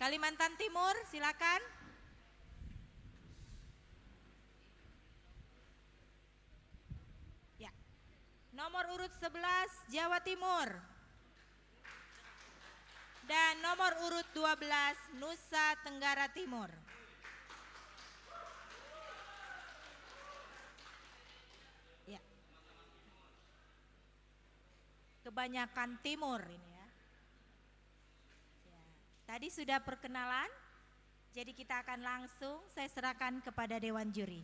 Kalimantan Timur, silakan. Ya. Nomor urut 11 Jawa Timur. Dan nomor urut 12 Nusa Tenggara Timur. Ya. Kebanyakan timur ini ya. Ya. Tadi sudah perkenalan, jadi kita akan langsung saya serahkan kepada Dewan Juri.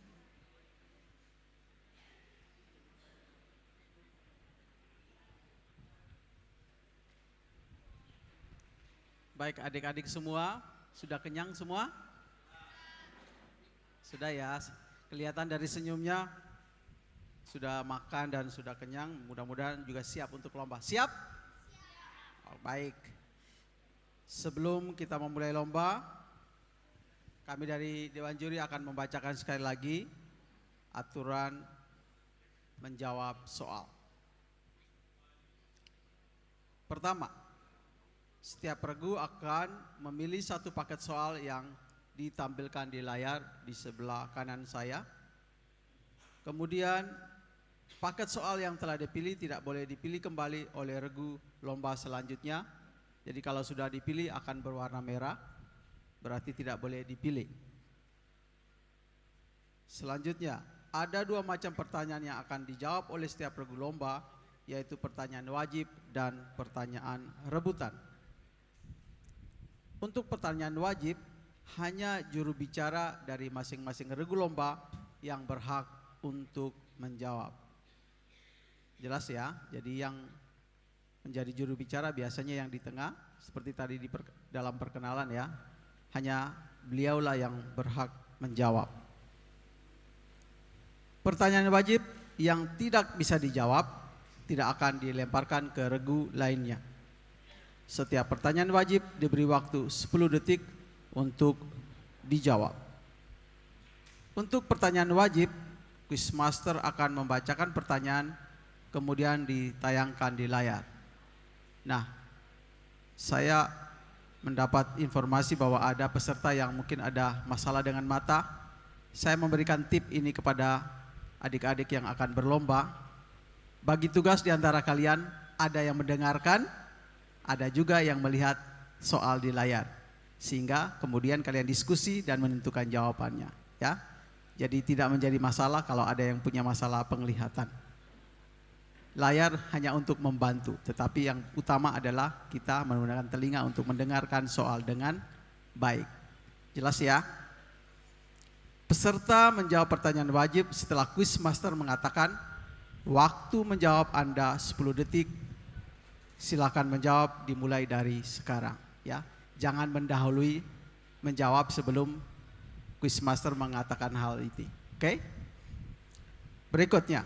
Baik adik-adik semua, sudah kenyang semua? Sudah ya, kelihatan dari senyumnya sudah makan dan sudah kenyang, mudah-mudahan juga siap untuk lomba. Siap? Oh, baik. Sebelum kita memulai lomba, kami dari Dewan Juri akan membacakan sekali lagi aturan menjawab soal. Pertama, setiap regu akan memilih satu paket soal yang ditampilkan di layar di sebelah kanan saya. Kemudian paket soal yang telah dipilih tidak boleh dipilih kembali oleh regu lomba selanjutnya. Jadi kalau sudah dipilih akan berwarna merah, berarti tidak boleh dipilih. Selanjutnya, ada dua macam pertanyaan yang akan dijawab oleh setiap regu lomba, yaitu pertanyaan wajib dan pertanyaan rebutan. Untuk pertanyaan wajib, hanya juru bicara dari masing-masing regu lomba yang berhak untuk menjawab. Jelas ya, jadi yang menjadi juru bicara biasanya yang di tengah, seperti tadi dalam perkenalan ya, hanya beliaulah yang berhak menjawab. Pertanyaan wajib yang tidak bisa dijawab tidak akan dilemparkan ke regu lainnya. Setiap pertanyaan wajib diberi waktu 10 detik untuk dijawab. Untuk pertanyaan wajib, Quizmaster akan membacakan pertanyaan kemudian ditayangkan di layar. Nah, saya mendapat informasi bahwa ada peserta yang mungkin ada masalah dengan mata. Saya memberikan tip ini kepada adik-adik yang akan berlomba. Bagi tugas di antara kalian, ada yang mendengarkan, ada juga yang melihat soal di layar, sehingga kemudian kalian diskusi dan menentukan jawabannya ya. Jadi tidak menjadi masalah kalau ada yang punya masalah penglihatan. Layar hanya untuk membantu, tetapi yang utama adalah kita menggunakan telinga untuk mendengarkan soal dengan baik. Jelas ya? Peserta menjawab pertanyaan wajib setelah Quizmaster mengatakan waktu menjawab Anda 10 detik. Silakan menjawab dimulai dari sekarang ya. Jangan mendahului menjawab sebelum Quizmaster mengatakan hal itu. Oke? Berikutnya,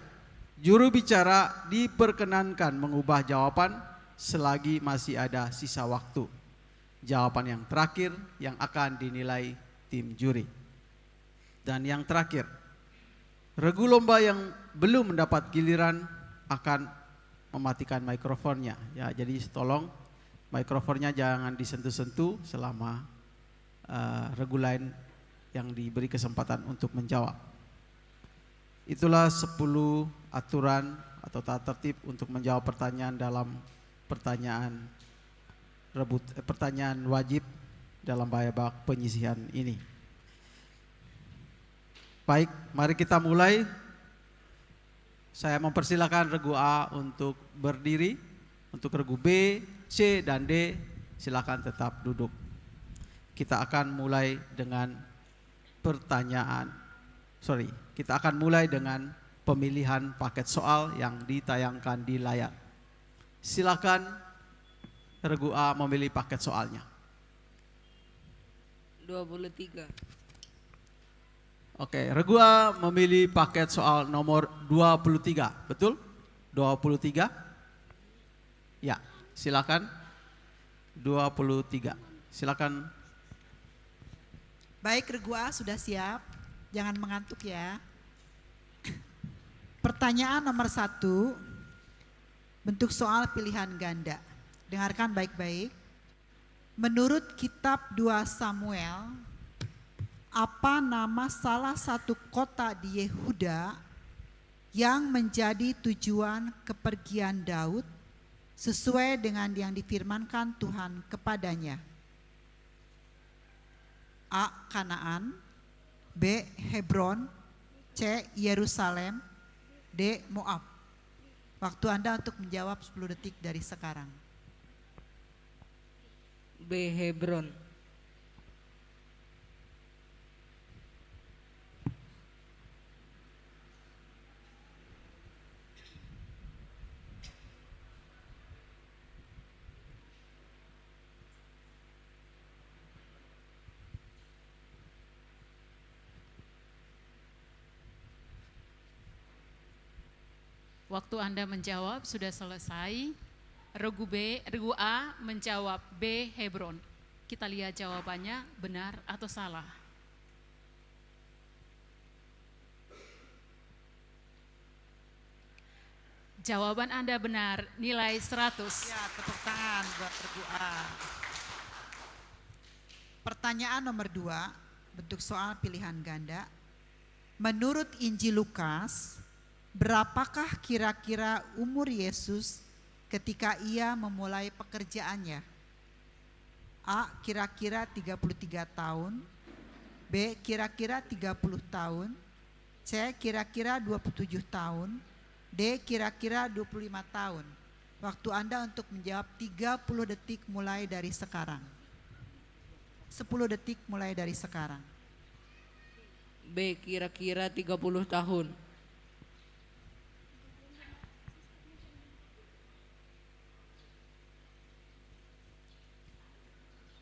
juru bicara diperkenankan mengubah jawaban selagi masih ada sisa waktu. Jawaban yang terakhir yang akan dinilai tim juri. Dan yang terakhir, regu lomba yang belum mendapat giliran akan mematikan mikrofonnya ya. Jadi tolong mikrofonnya jangan disentuh-sentuh selama regu lain yang diberi kesempatan untuk menjawab. Itulah 10 aturan atau tata tertib untuk menjawab pertanyaan dalam pertanyaan wajib dalam babak penyisihan ini. Baik, mari kita mulai. Saya mempersilakan regu A untuk berdiri, untuk regu B, C, dan D silakan tetap duduk. Kita akan mulai dengan kita akan mulai dengan pemilihan paket soal yang ditayangkan di layar. Silakan regu A memilih paket soalnya. 23. Oke, regu A memilih paket soal nomor 23, betul? 23? Ya, silakan. 23, silakan. Baik, regu A sudah siap, jangan mengantuk ya. Pertanyaan nomor 1, bentuk soal pilihan ganda. Dengarkan baik-baik. Menurut kitab 2 Samuel, apa nama salah satu kota di Yehuda yang menjadi tujuan kepergian Daud sesuai dengan yang difirmankan Tuhan kepadanya? A. Kanaan, B. Hebron, C. Yerusalem, D. Moab. Waktu Anda untuk menjawab 10 detik dari sekarang. B. Hebron. Waktu Anda menjawab sudah selesai. Regu A menjawab B. Hebron. Kita lihat jawabannya benar atau salah. Jawaban Anda benar, nilai 100. Ya, tepuk tangan buat regu A. Pertanyaan nomor 2, bentuk soal pilihan ganda. Menurut Injil Lukas, berapakah kira-kira umur Yesus ketika ia memulai pekerjaannya? A. Kira-kira 33 tahun, B. Kira-kira 30 tahun, C. Kira-kira 27 tahun, D. Kira-kira 25 tahun. Waktu Anda untuk menjawab 30 detik mulai dari sekarang. 10 detik mulai dari sekarang. B. Kira-kira 30 tahun.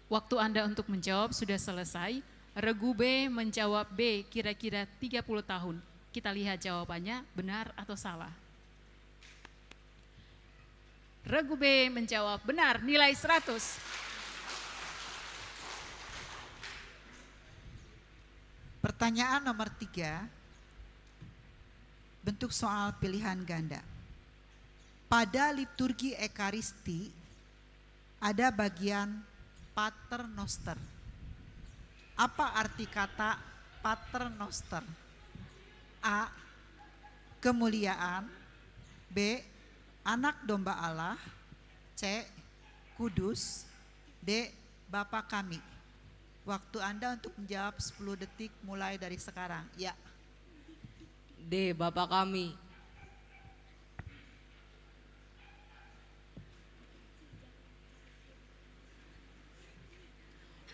Waktu Anda untuk menjawab sudah selesai. Regu B menjawab B, kira-kira 30 tahun. Kita lihat jawabannya benar atau salah. Regu B menjawab benar, nilai 100. Pertanyaan nomor 3, bentuk soal pilihan ganda. Pada liturgi Ekaristi ada bagian Paternoster. Apa arti kata Paternoster? A. Kemuliaan, B. Anak domba Allah, C. Kudus, D. Bapa kami. Waktu Anda untuk menjawab 10 detik mulai dari sekarang. Ya. D. Bapa kami.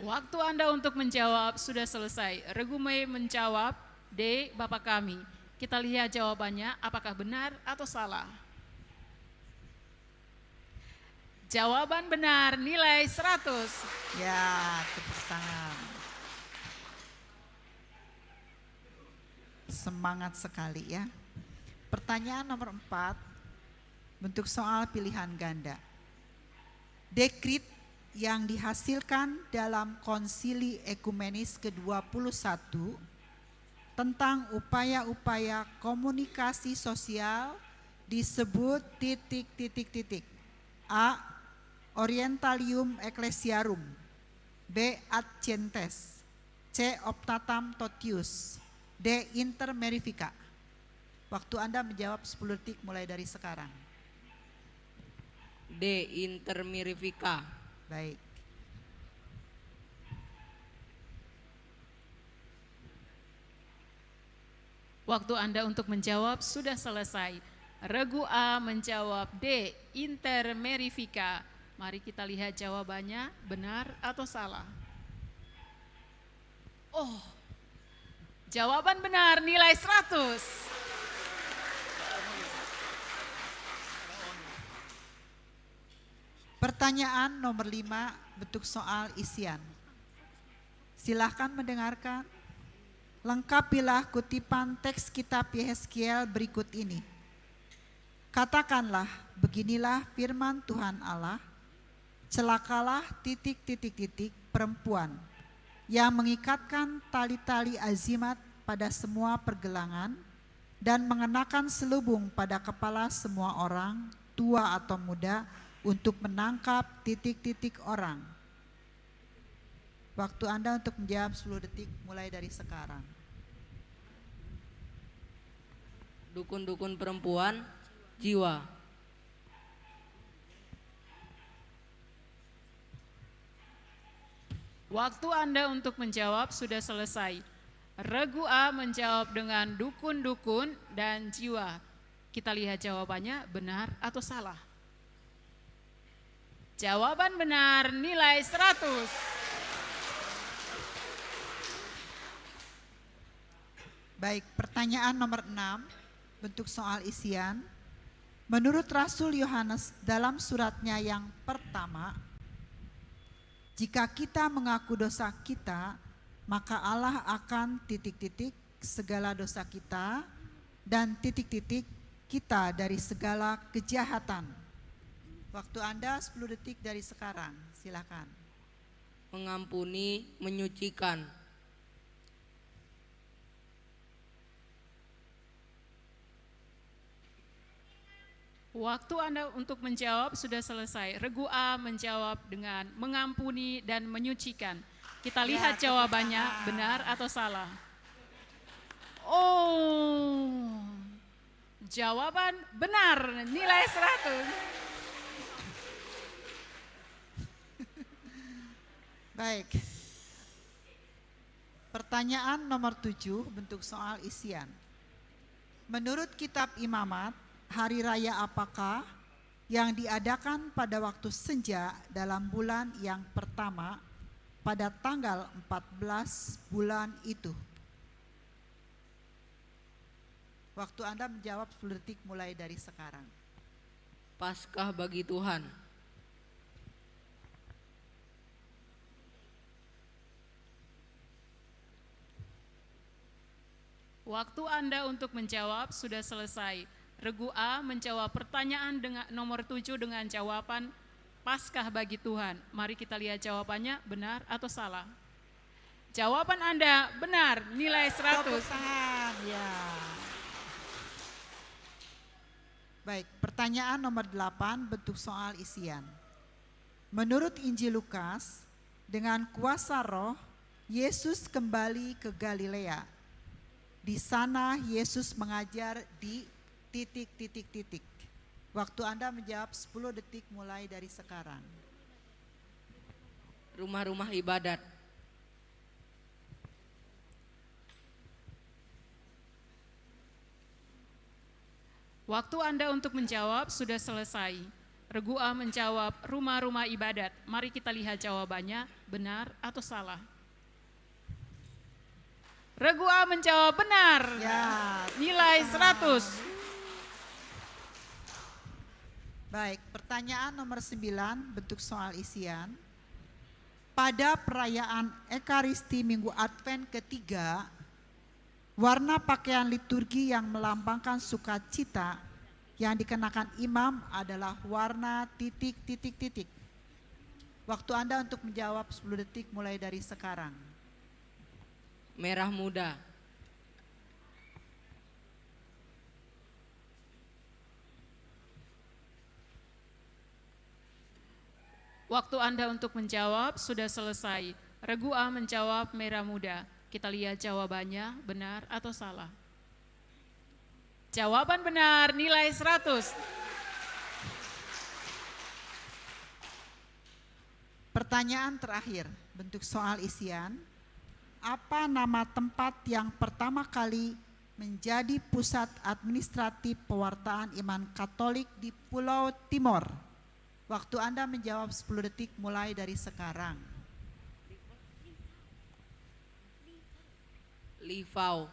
Waktu Anda untuk menjawab sudah selesai. Regu B menjawab D, Bapa kami. Kita lihat jawabannya apakah benar atau salah. Jawaban benar, nilai 100. Ya, tepuk tangan. Semangat sekali ya. Pertanyaan nomor 4, bentuk soal pilihan ganda. Dekrit yang dihasilkan dalam Konsili Ekumenis ke-21 tentang upaya-upaya komunikasi sosial disebut titik. A. Orientalium Ecclesiarum, B. Ad Gentes, C. Optatam Totius, D. Inter Merifica. Waktu Anda menjawab 10 detik mulai dari sekarang. D. Inter Mirifica. Baik. Waktu Anda untuk menjawab sudah selesai. Regu A menjawab D, Inter Merifica. Mari kita lihat jawabannya benar atau salah. Oh, jawaban benar, nilai 100. Pertanyaan nomor 5, bentuk soal isian. Silahkan mendengarkan. Lengkapilah kutipan teks kitab Yehezkiel berikut ini. Katakanlah, beginilah firman Tuhan Allah, celakalah perempuan yang mengikatkan tali-tali azimat pada semua pergelangan dan mengenakan selubung pada kepala semua orang, tua atau muda, untuk menangkap orang. Waktu Anda untuk menjawab 10 detik mulai dari sekarang. Dukun-dukun perempuan, jiwa. Waktu Anda untuk menjawab sudah selesai. Regu A menjawab dengan dukun-dukun dan jiwa. Kita lihat jawabannya benar atau salah. Jawaban benar nilai 100. Baik, pertanyaan nomor 6, bentuk soal isian. Menurut Rasul Yohanes dalam suratnya yang pertama, jika kita mengaku dosa kita, maka Allah akan titik-titik segala dosa kita dan titik-titik kita dari segala kejahatan. Waktu Anda 10 detik dari sekarang, silakan. Mengampuni, menyucikan. Waktu Anda untuk menjawab sudah selesai. Regu A menjawab dengan mengampuni dan menyucikan. Kita lihat jawabannya benar atau salah. Oh, jawaban benar, nilai 100. Baik. Pertanyaan nomor 7, bentuk soal isian. Menurut kitab Imamat, hari raya apakah yang diadakan pada waktu senja dalam bulan yang pertama pada tanggal 14 bulan itu? Waktu Anda menjawab 10 detik mulai dari sekarang. Paskah bagi Tuhan. Waktu Anda untuk menjawab sudah selesai. Regu A menjawab pertanyaan dengan nomor 7 dengan jawaban Paskah bagi Tuhan. Mari kita lihat jawabannya benar atau salah. Jawaban Anda benar, nilai 100. Tepuk tangan, ya. Baik, pertanyaan nomor 8, bentuk soal isian. Menurut Injil Lukas, dengan kuasa Roh, Yesus kembali ke Galilea. Di sana Yesus mengajar di titik-titik-titik. Waktu Anda menjawab 10 detik mulai dari sekarang. Rumah-rumah ibadat. Waktu Anda untuk menjawab sudah selesai. Regu A menjawab rumah-rumah ibadat. Mari kita lihat jawabannya benar atau salah. Regu A menjawab benar. Ya. Nilai 100. Baik, pertanyaan nomor 9, bentuk soal isian. Pada perayaan Ekaristi Minggu Advent ketiga, warna pakaian liturgi yang melambangkan sukacita yang dikenakan imam adalah warna titik-titik-titik. Waktu Anda untuk menjawab 10 detik mulai dari sekarang. Merah muda. Waktu Anda untuk menjawab sudah selesai. Regu A menjawab merah muda. Kita lihat jawabannya benar atau salah. Jawaban benar, nilai 100. Pertanyaan terakhir, bentuk soal isian. Apa nama tempat yang pertama kali menjadi pusat administratif pewartaan iman Katolik di Pulau Timor? Waktu Anda menjawab 10 detik mulai dari sekarang. Livau.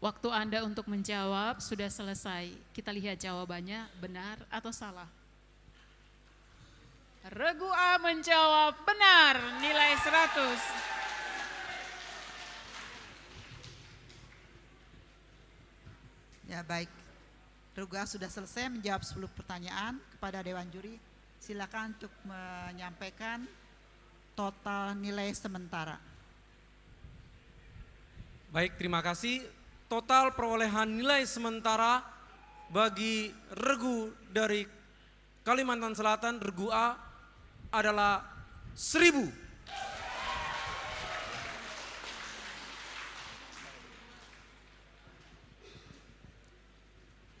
Waktu Anda untuk menjawab sudah selesai. Kita lihat jawabannya benar atau salah. Regu A menjawab benar, nilai 100. Ya baik, Ruga sudah selesai menjawab 10 pertanyaan kepada Dewan Juri. Silakan untuk menyampaikan total nilai sementara. Baik, terima kasih. Total perolehan nilai sementara bagi regu dari Kalimantan Selatan regu A adalah 1000.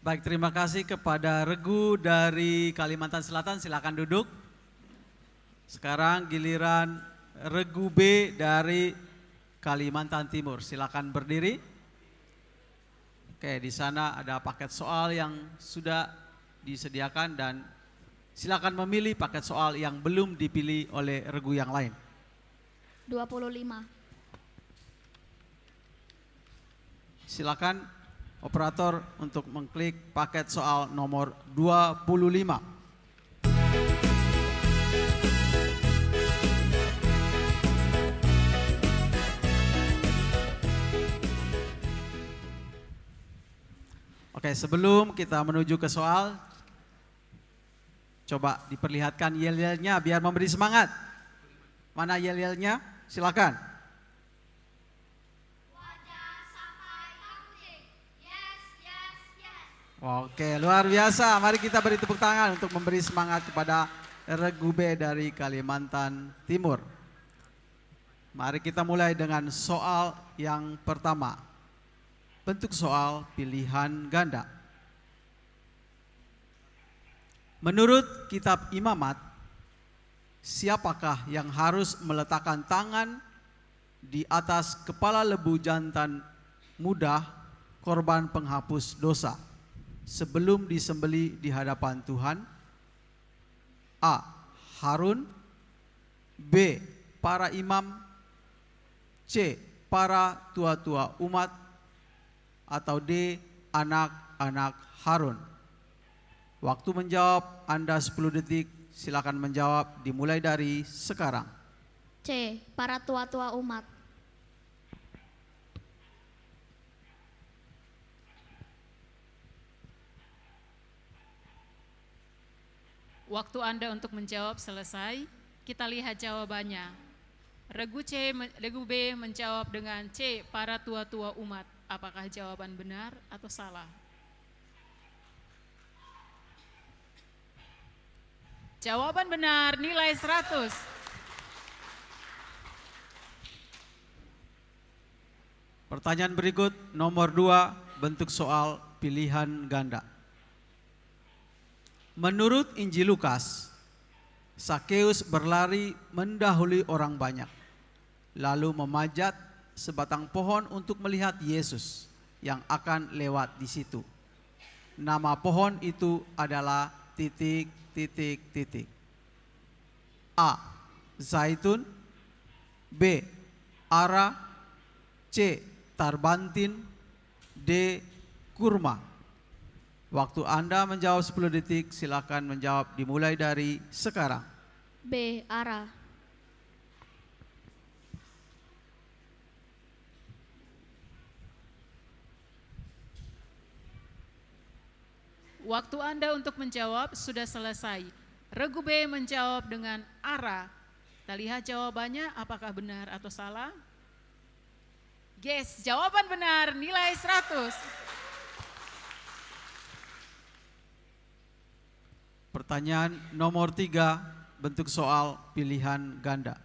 Baik, terima kasih kepada regu dari Kalimantan Selatan, silakan duduk. Sekarang giliran regu B dari Kalimantan Timur, silakan berdiri. Oke, di sana ada paket soal yang sudah disediakan dan silakan memilih paket soal yang belum dipilih oleh regu yang lain. 25. Silakan operator untuk mengklik paket soal nomor 25. Oke, sebelum kita menuju ke soal, coba diperlihatkan yel-yelnya biar memberi semangat. Mana yel-yelnya? Silakan. Oke, luar biasa. Mari kita beri tepuk tangan untuk memberi semangat kepada regu B dari Kalimantan Timur. Mari kita mulai dengan soal yang pertama. Bentuk soal pilihan ganda. Menurut kitab Imamat, siapakah yang harus meletakkan tangan di atas kepala lembu jantan muda korban penghapus dosa sebelum disembelih di hadapan Tuhan? A. Harun. B. Para imam. C. Para tua-tua umat. Atau D. Anak-anak Harun. Waktu menjawab Anda 10 detik, silakan menjawab dimulai dari sekarang. C. Para tua-tua umat. Waktu Anda untuk menjawab selesai. Kita lihat jawabannya. Regu B menjawab dengan C, para tua-tua umat. Apakah jawaban benar atau salah? Jawaban benar, nilai 100. Pertanyaan berikut nomor 2, bentuk soal pilihan ganda. Menurut Injil Lukas, Sakeus berlari mendahului orang banyak, lalu memanjat sebatang pohon untuk melihat Yesus yang akan lewat di situ. Nama pohon itu adalah ... A. Zaitun. B. Ara. C. Tarbantin. D. Kurma. Waktu Anda menjawab 10 detik, silakan menjawab dimulai dari sekarang. B. Ara. Waktu Anda untuk menjawab sudah selesai. Regu B menjawab dengan Ara. Kita lihat jawabannya apakah benar atau salah. Yes, jawaban benar, nilai 100. Pertanyaan nomor 3, bentuk soal pilihan ganda.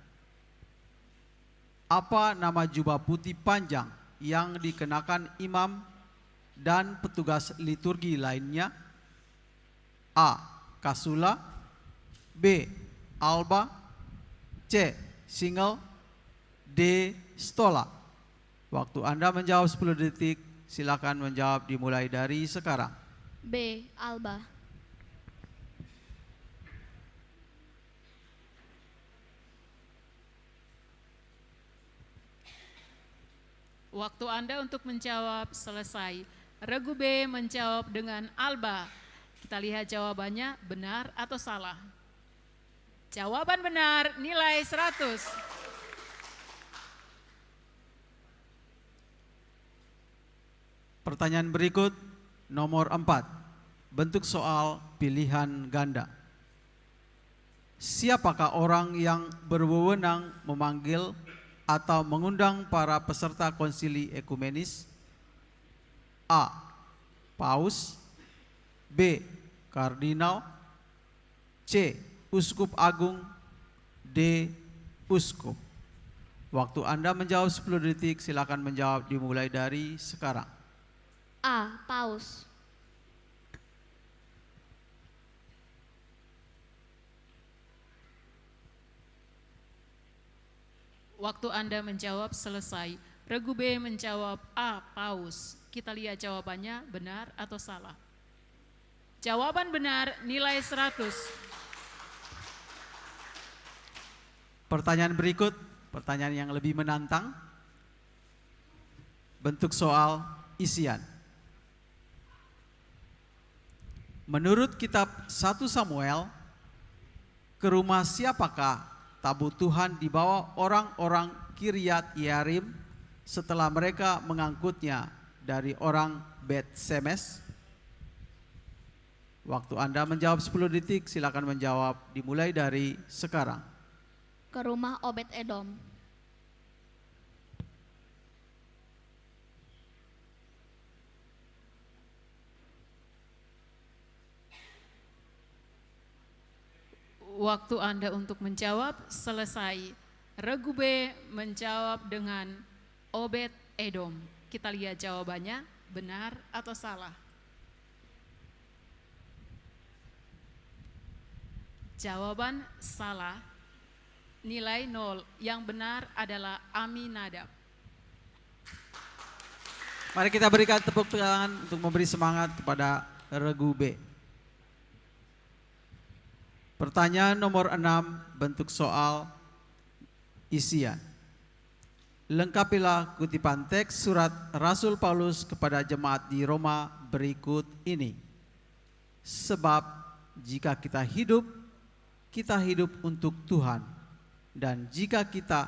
Apa nama jubah putih panjang yang dikenakan imam dan petugas liturgi lainnya? A. Kasula. B. Alba. C. Single. D. Stola. Waktu Anda menjawab 10 detik, silakan menjawab dimulai dari sekarang. B. Alba. Waktu Anda untuk menjawab selesai. Regu B menjawab dengan Alba. Kita lihat jawabannya benar atau salah. Jawaban benar, nilai 100. Pertanyaan berikut nomor 4, bentuk soal pilihan ganda. Siapakah orang yang berwenang memanggil atau mengundang para peserta konsili ekumenis? A. Paus. B. Kardinal. C. Uskup Agung. D. Uskup. Waktu Anda menjawab 10 detik, silakan menjawab dimulai dari sekarang. A. Paus. Waktu Anda menjawab selesai. Regu B menjawab A. Paus. Kita lihat jawabannya benar atau salah. Jawaban benar nilai 100. Pertanyaan berikut, pertanyaan yang lebih menantang. Bentuk soal isian. Menurut kitab 1 Samuel, ke rumah siapakah tabut Tuhan dibawa orang-orang Kiryat Yearim setelah mereka mengangkutnya dari orang Bet Semes? Waktu Anda menjawab 10 detik, silakan menjawab dimulai dari sekarang. Ke rumah Obed Edom. Waktu Anda untuk menjawab selesai. Regu B menjawab dengan Obed Edom. Kita lihat jawabannya benar atau salah. Jawaban salah, nilai 0. Yang benar adalah Aminadab. Mari kita berikan tepuk tangan untuk memberi semangat kepada Regu B. Pertanyaan nomor 6, bentuk soal isian. Lengkapilah kutipan teks surat Rasul Paulus kepada jemaat di Roma berikut ini. Sebab jika kita hidup untuk Tuhan. Dan jika kita ...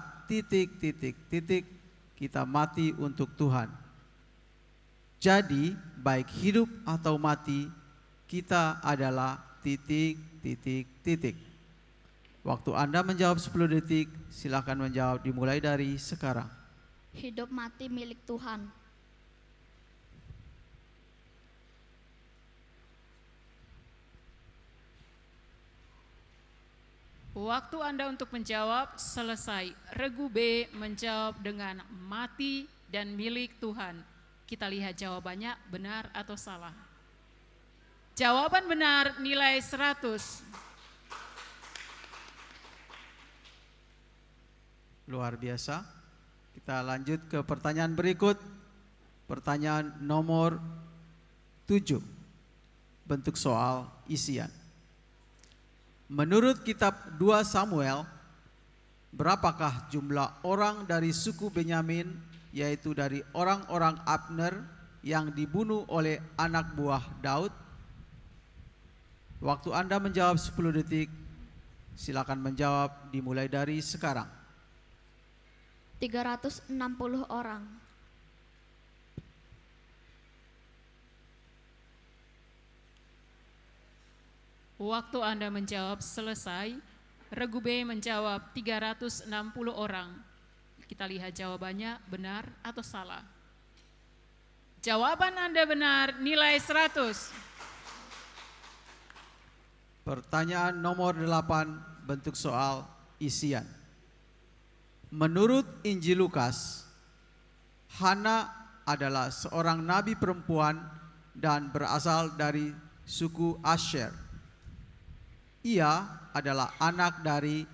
kita mati untuk Tuhan. Jadi baik hidup atau mati, kita adalah ... Waktu Anda menjawab 10 detik, silakan menjawab dimulai dari sekarang. Hidup mati milik Tuhan. Waktu Anda untuk menjawab selesai. Regu B menjawab dengan mati dan milik Tuhan. Kita lihat jawabannya benar atau salah. Jawaban benar nilai 100. Luar biasa. Kita lanjut ke pertanyaan berikut. Pertanyaan nomor 7. Bentuk soal isian. Menurut kitab 2 Samuel, berapakah jumlah orang dari suku Benyamin, yaitu dari orang-orang Abner yang dibunuh oleh anak buah Daud? Waktu Anda menjawab 10 detik, silakan menjawab dimulai dari sekarang. 360 orang. Waktu Anda menjawab selesai. Regu B menjawab 360 orang. Kita lihat jawabannya benar atau salah. Jawaban Anda benar nilai 100. Pertanyaan nomor 8, bentuk soal isian. Menurut Injil Lukas, Hana adalah seorang nabi perempuan dan berasal dari suku Asher. Ia adalah anak dari ...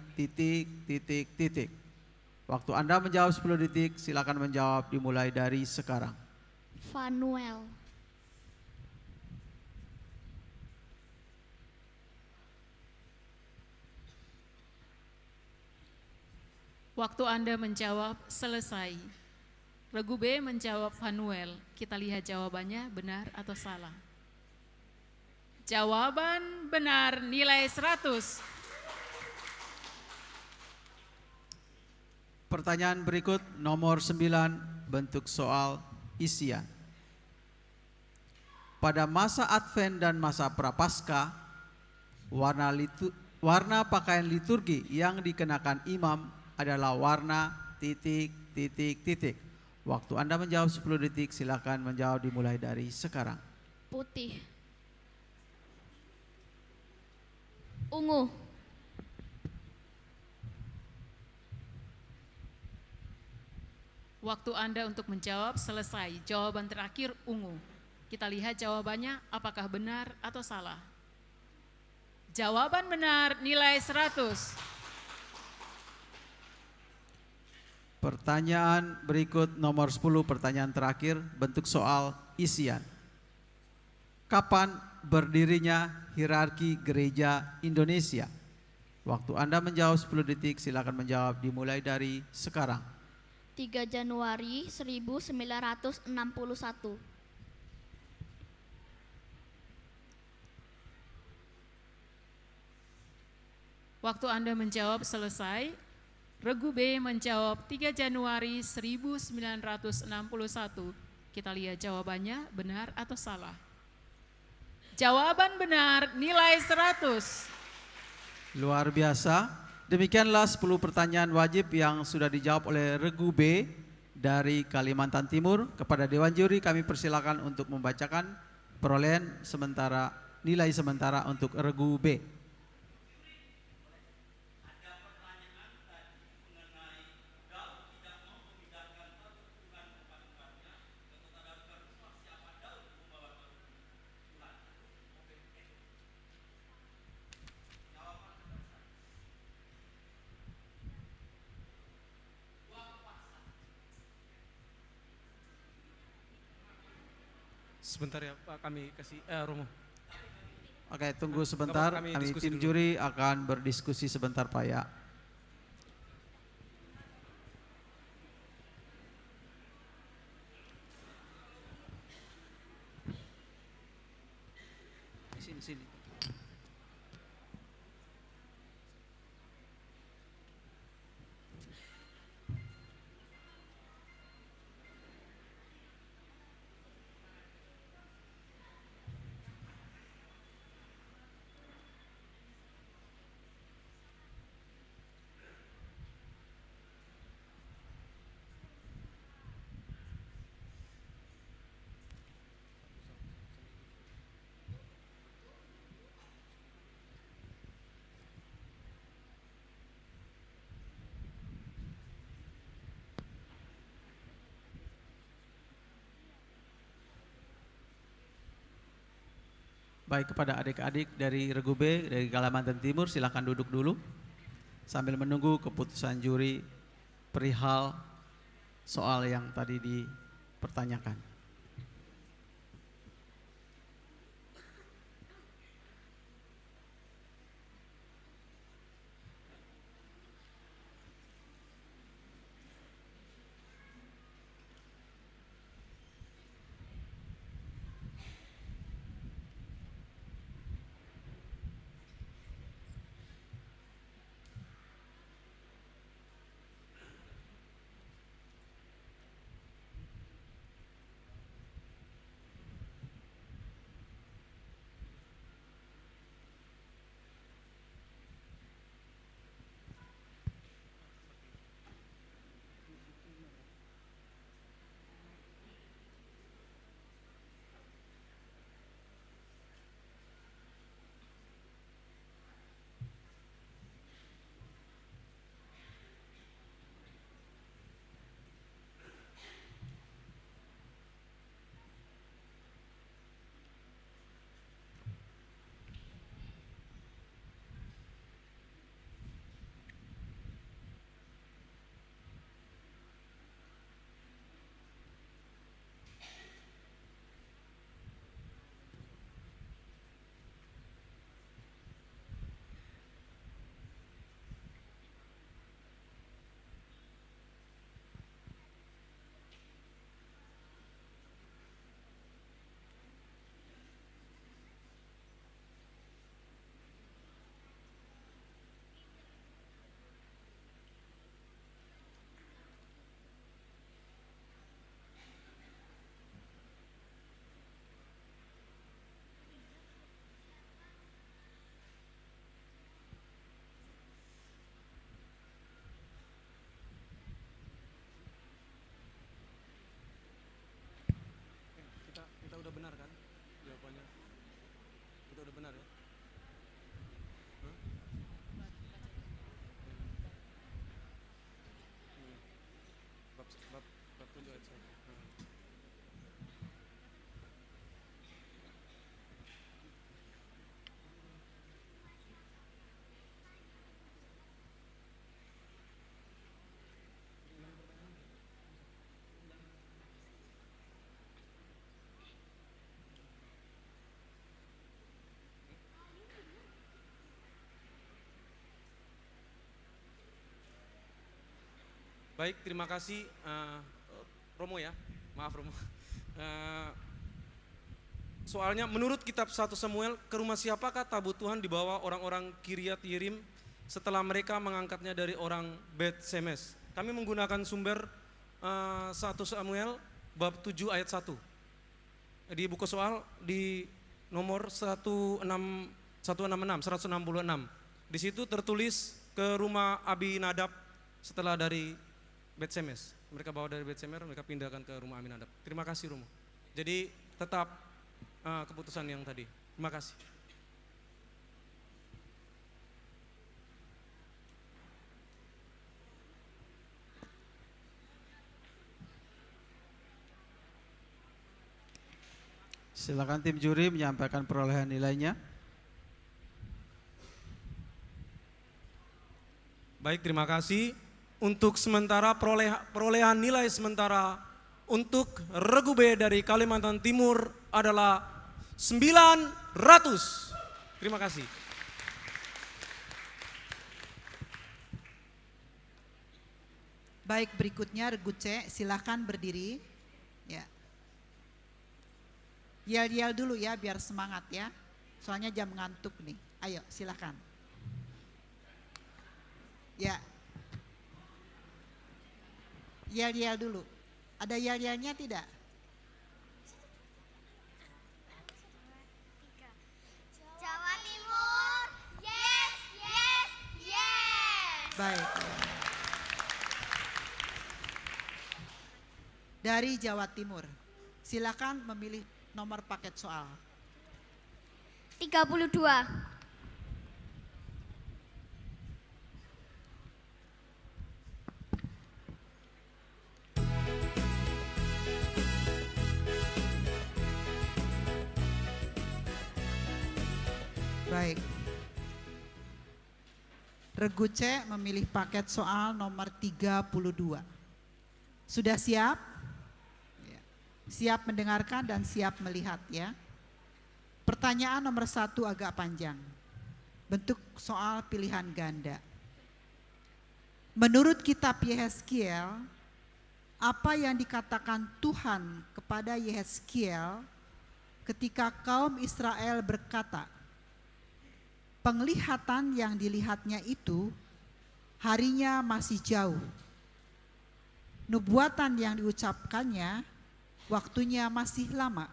Waktu Anda menjawab 10 detik, silakan menjawab dimulai dari sekarang. Fanuel. Waktu Anda menjawab selesai. Regu B menjawab Fanuel. Kita lihat jawabannya benar atau salah. Jawaban benar nilai 100. Pertanyaan berikut nomor 9, bentuk soal isian. Pada masa Advent dan masa Prapaskah, warna pakaian liturgi yang dikenakan imam adalah warna ... Waktu Anda menjawab 10 detik, silakan menjawab dimulai dari sekarang. Putih. Ungu. Waktu Anda untuk menjawab selesai. Jawaban terakhir ungu. Kita lihat jawabannya apakah benar atau salah. Jawaban benar nilai 100. Pertanyaan berikut nomor 10, pertanyaan terakhir, bentuk soal isian. Kapan berdirinya hierarki gereja Indonesia? Waktu Anda menjawab 10 detik, silakan menjawab dimulai dari sekarang. 3 Januari 1961. Waktu Anda menjawab selesai. Regu B menjawab 3 Januari 1961. Kita lihat jawabannya benar atau salah. Jawaban benar nilai 100. Luar biasa. Demikianlah 10 pertanyaan wajib yang sudah dijawab oleh Regu B dari Kalimantan Timur. Kepada Dewan Juri kami persilakan untuk membacakan perolehan sementara, nilai sementara untuk Regu B. Sebentar ya Pak, kami kasih Romo. Oke, tunggu sebentar. Kami Kami diskusi tim dulu. juri akan berdiskusi sebentar, Pak ya. Sini. Baik, kepada adik-adik dari Regu B dari Kalimantan Timur, silakan duduk dulu sambil menunggu keputusan juri perihal soal yang tadi dipertanyakan. Baik, terima kasih Romo ya, maaf Romo. Soalnya menurut kitab 1 Samuel, ke rumah siapakah tabut Tuhan dibawa orang-orang Kiryat Yearim setelah mereka mengangkatnya dari orang Bet Semes? Kami menggunakan sumber 1 Samuel bab 7 ayat 1. Di buku soal di nomor 166. Di situ tertulis ke rumah Abinadab setelah dari Bet Semes. Mereka bawa dari Bet Semes, mereka pindahkan ke rumah Abinadab. Terima kasih Romo. Jadi tetap keputusan yang tadi. Terima kasih. Silakan tim juri menyampaikan perolehan nilainya. Baik, terima kasih. Untuk sementara perolehan nilai sementara untuk regu B dari Kalimantan Timur adalah 900. Terima kasih. Baik, berikutnya regu C, silahkan berdiri. Ya. Yel-yel dulu ya biar semangat ya. Soalnya jam ngantuk nih. Ayo silahkan. Ya. Yel-yel dulu. Ada yel-yelnya tidak? Jawa Timur, yes, yes, yes. Baik. Dari Jawa Timur, silakan memilih nomor paket soal. 32. Baik. Regu C memilih paket soal nomor 32. Sudah siap? Ya. Siap mendengarkan dan siap melihat ya. Pertanyaan nomor 1 agak panjang. Bentuk soal pilihan ganda. Menurut kitab Yehezkiel, apa yang dikatakan Tuhan kepada Yehezkiel ketika kaum Israel berkata, penglihatan yang dilihatnya itu harinya masih jauh. Nubuatan yang diucapkannya waktunya masih lama.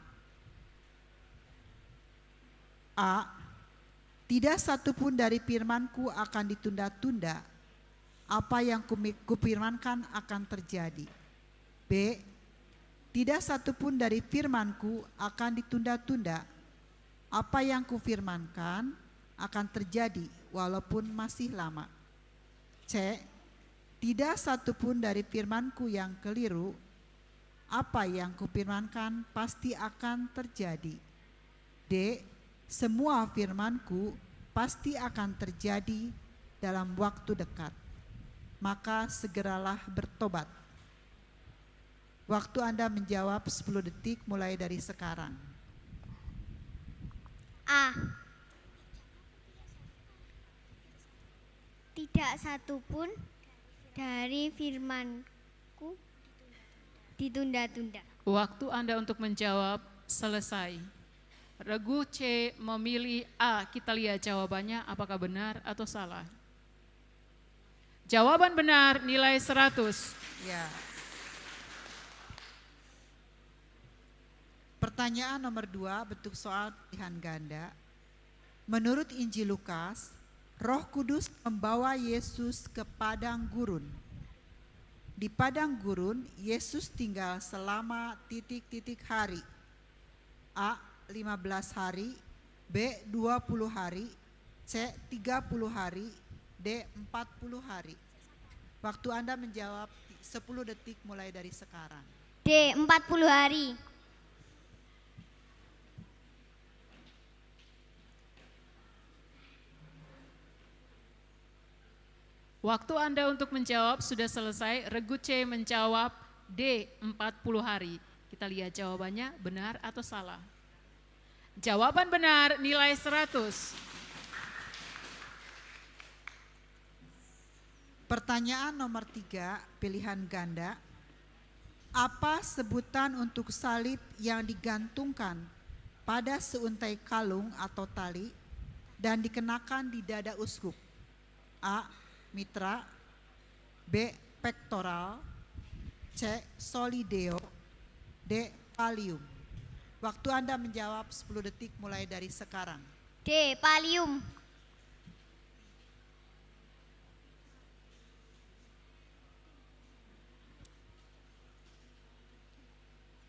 A. Tidak satupun dari firmanku akan ditunda-tunda. Apa yang kupirmankan akan terjadi. B. Tidak satupun dari firmanku akan ditunda-tunda. Apa yang kufirmankan akan terjadi walaupun masih lama. C. Tidak satupun dari firmanku yang keliru. Apa yang kupirmankan pasti akan terjadi. D. Semua firmanku pasti akan terjadi dalam waktu dekat. Maka segeralah bertobat. Waktu Anda menjawab 10 detik mulai dari sekarang. A. Tidak satupun dari firmanku ditunda-tunda. Waktu Anda untuk menjawab selesai. Regu C memilih A. Kita lihat jawabannya apakah benar atau salah. Jawaban benar nilai 100. Ya. Pertanyaan nomor 2 bentuk soal pilihan ganda. Menurut Injil Lukas, Roh Kudus membawa Yesus ke padang gurun. Di padang gurun, Yesus tinggal selama titik-titik hari. A. 15 hari, B. 20 hari, C. 30 hari, D. 40 hari. Waktu Anda menjawab 10 detik mulai dari sekarang. D. 40 hari. Waktu Anda untuk menjawab sudah selesai. Regu C menjawab D. 40 hari. Kita lihat jawabannya benar atau salah. Jawaban benar nilai 100. Pertanyaan nomor 3, pilihan ganda. Apa sebutan untuk salib yang digantungkan pada seuntai kalung atau tali dan dikenakan di dada uskup? A. Mitra, B. Pektoral, C. Solideo, D. Pallium. Waktu Anda menjawab 10 detik mulai dari sekarang. D. Pallium.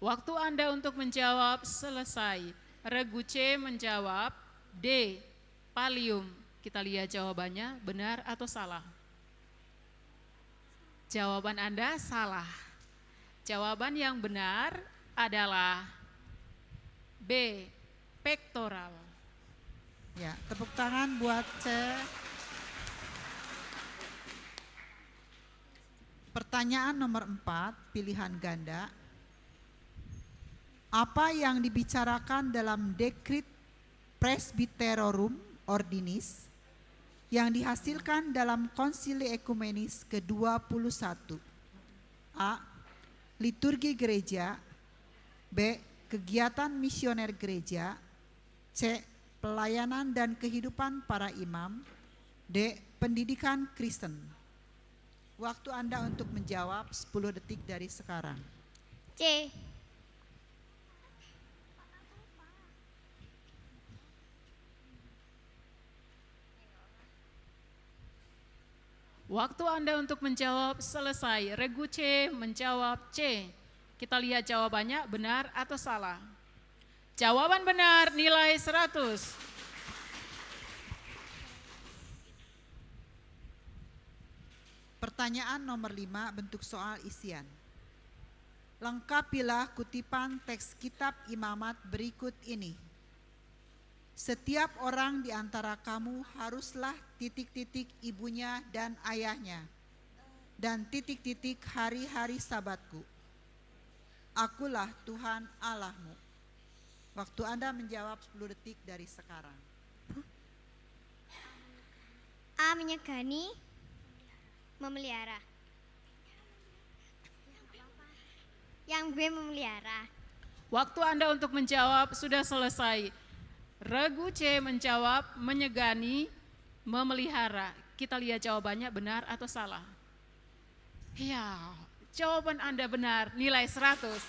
Waktu Anda untuk menjawab selesai. Regu C menjawab D. Pallium. Kita lihat jawabannya, benar atau salah? Jawaban Anda salah. Jawaban yang benar adalah B. Pektoral. Ya, tepuk tangan buat C. Pertanyaan nomor 4, pilihan ganda. Apa yang dibicarakan dalam Decret Presbyterorum Ordinis yang dihasilkan dalam Konsili Ekumenis ke-21? A. Liturgi gereja, B. Kegiatan misioner gereja, C. Pelayanan dan kehidupan para imam, D. Pendidikan Kristen. Waktu Anda untuk menjawab 10 detik dari sekarang. C. Waktu Anda untuk menjawab selesai. Regu C menjawab C. Kita lihat jawabannya benar atau salah. Jawaban benar nilai 100. Pertanyaan nomor 5, bentuk soal isian. Lengkapilah kutipan teks kitab imamat berikut ini. Setiap orang di antara kamu haruslah titik-titik ibunya dan ayahnya, dan titik-titik hari-hari sabatku. Akulah Tuhan Allahmu. Waktu Anda menjawab 10 detik dari sekarang. A. Menyegani, memelihara. Yang B. Memelihara. Waktu Anda untuk menjawab sudah selesai. Regu C menjawab menyegani, memelihara. Kita lihat jawabannya benar atau salah. Ya, jawaban Anda benar, nilai 100.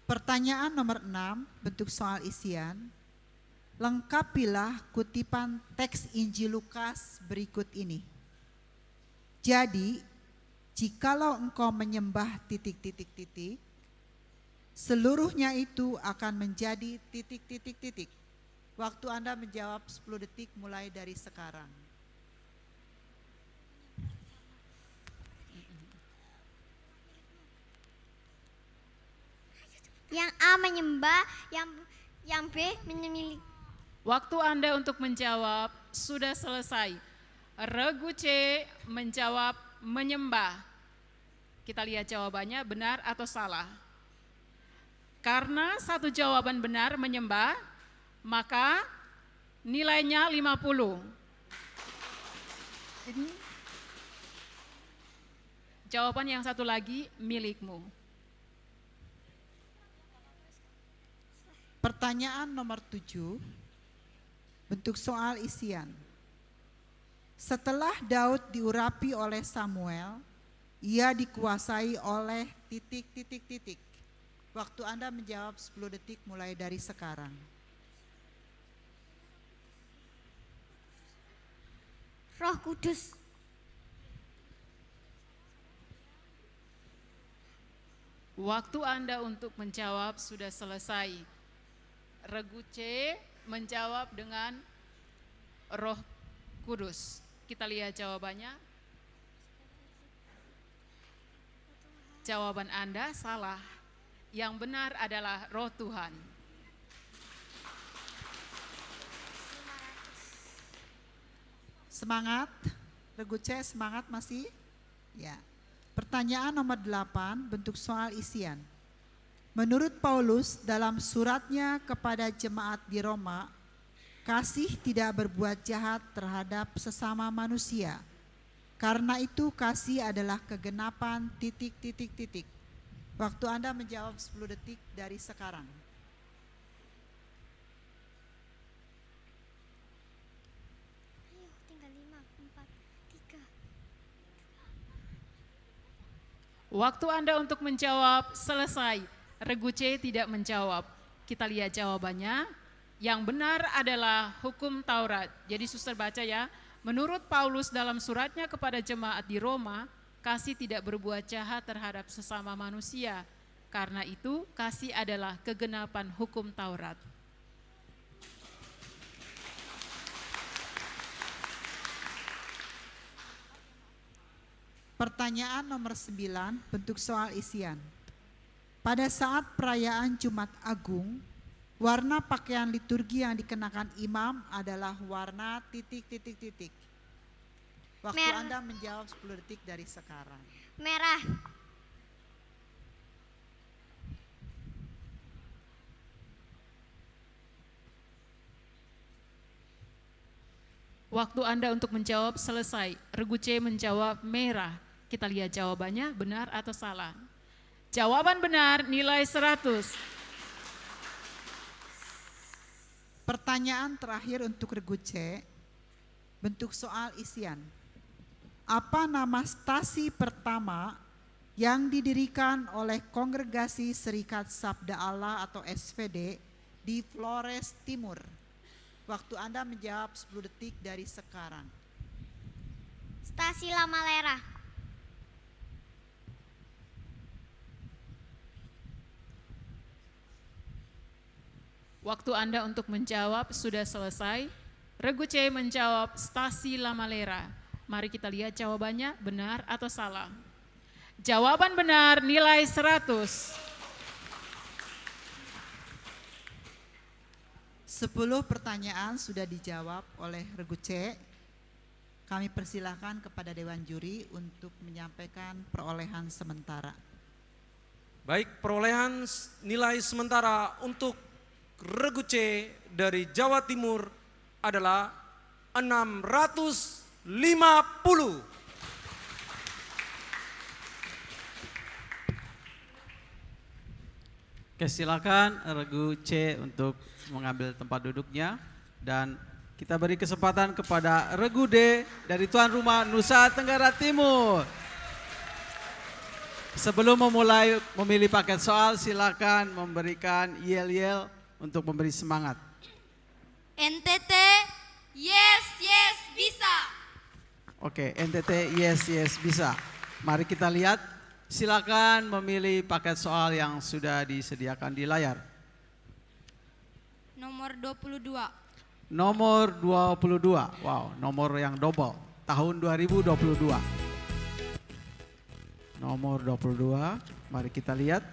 Pertanyaan nomor 6, bentuk soal isian. Lengkapilah kutipan teks Injil Lukas berikut ini. Jadi, jikalau engkau menyembah titik-titik-titik, seluruhnya itu akan menjadi titik-titik-titik. Waktu Anda menjawab 10 detik mulai dari sekarang. Yang A menyembah, yang B menyembelih. Waktu Anda untuk menjawab sudah selesai. Regu C menjawab menyembah. Kita lihat jawabannya benar atau salah. Karena satu jawaban benar menyembah, maka nilainya 50. Ini jawaban yang satu lagi milikmu. Pertanyaan nomor 7, bentuk soal isian. Setelah Daud diurapi oleh Samuel, ia dikuasai oleh titik-titik-titik. Waktu Anda menjawab 10 detik mulai dari sekarang. Roh Kudus. Waktu Anda untuk menjawab sudah selesai. Regu C menjawab dengan Roh Kudus. Kita lihat jawabannya. Jawaban Anda salah. Yang benar adalah Roh Tuhan. Semangat, Regu C semangat masih? Ya. Pertanyaan nomor 8, bentuk soal isian. Menurut Paulus dalam suratnya kepada jemaat di Roma, kasih tidak berbuat jahat terhadap sesama manusia. Karena itu kasih adalah kegenapan ... Waktu Anda menjawab 10 detik dari sekarang. Ayo, tinggal 5, 4, 3. Waktu Anda untuk menjawab selesai. Regu C tidak menjawab. Kita lihat jawabannya. Yang benar adalah hukum Taurat. Jadi suster baca ya. Menurut Paulus dalam suratnya kepada jemaat di Roma, kasih tidak berbuat jahat terhadap sesama manusia. Karena itu, kasih adalah kegenapan hukum Taurat. Pertanyaan nomor 9, bentuk soal isian. Pada saat perayaan Jumat Agung, warna pakaian liturgi yang dikenakan imam adalah warna ... Waktu Merah. Anda menjawab 10 detik dari sekarang. Merah. Waktu Anda untuk menjawab selesai. Regu C menjawab merah. Kita lihat jawabannya benar atau salah. Jawaban benar nilai 100. Pertanyaan terakhir untuk regu C, bentuk soal isian. Apa nama stasi pertama yang didirikan oleh Kongregasi Serikat Sabda Allah atau SVD di Flores Timur? Waktu Anda menjawab 10 detik dari sekarang. Stasi Lamalera. Waktu Anda untuk menjawab sudah selesai. Regu C menjawab stasi Lamalera. Mari kita lihat jawabannya benar atau salah. Jawaban benar nilai 100. 10 pertanyaan sudah dijawab oleh regu C. Kami persilahkan kepada Dewan Juri untuk menyampaikan perolehan sementara. Baik, perolehan nilai sementara untuk regu C dari Jawa Timur adalah 650. Oke, silakan regu C untuk mengambil tempat duduknya dan kita beri kesempatan kepada regu D dari tuan rumah Nusa Tenggara Timur. Sebelum memulai memilih paket soal, silakan memberikan yel-yel untuk memberi semangat. NTT, yes, yes, bisa. Oke, NTT yes bisa. Mari kita lihat. Silakan memilih paket soal yang sudah disediakan di layar. Nomor 22. Nomor 22. Wow, nomor yang double. Tahun 2022. Nomor 22. Mari kita lihat.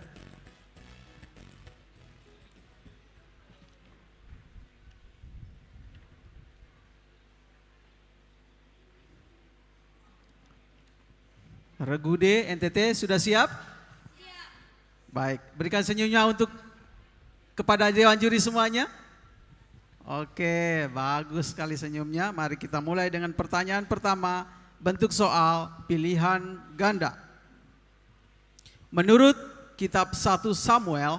Regu D, NTT sudah siap? Siap. Baik, berikan senyumnya untuk kepada Dewan Juri semuanya. Oke, bagus sekali senyumnya. Mari kita mulai dengan pertanyaan pertama, bentuk soal pilihan ganda. Menurut kitab 1 Samuel,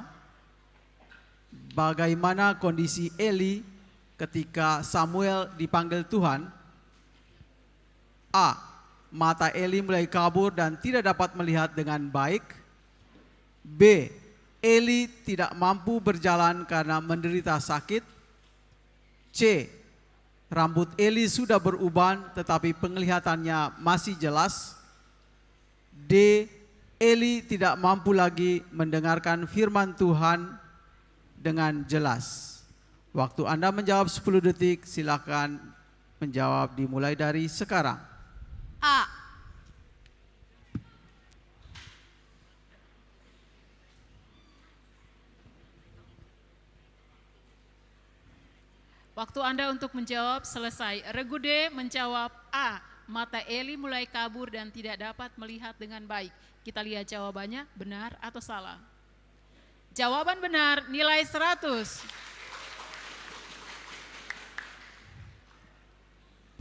bagaimana kondisi Eli ketika Samuel dipanggil Tuhan? A. Mata Eli mulai kabur dan tidak dapat melihat dengan baik. B. Eli tidak mampu berjalan karena menderita sakit. C. Rambut Eli sudah beruban tetapi penglihatannya masih jelas. D. Eli tidak mampu lagi mendengarkan firman Tuhan dengan jelas. Waktu Anda menjawab 10 detik, silakan menjawab dimulai dari sekarang. A. Waktu Anda untuk menjawab selesai. Regu D menjawab A. Mata Eli mulai kabur dan tidak dapat melihat dengan baik. Kita lihat jawabannya benar atau salah. Jawaban benar nilai 100.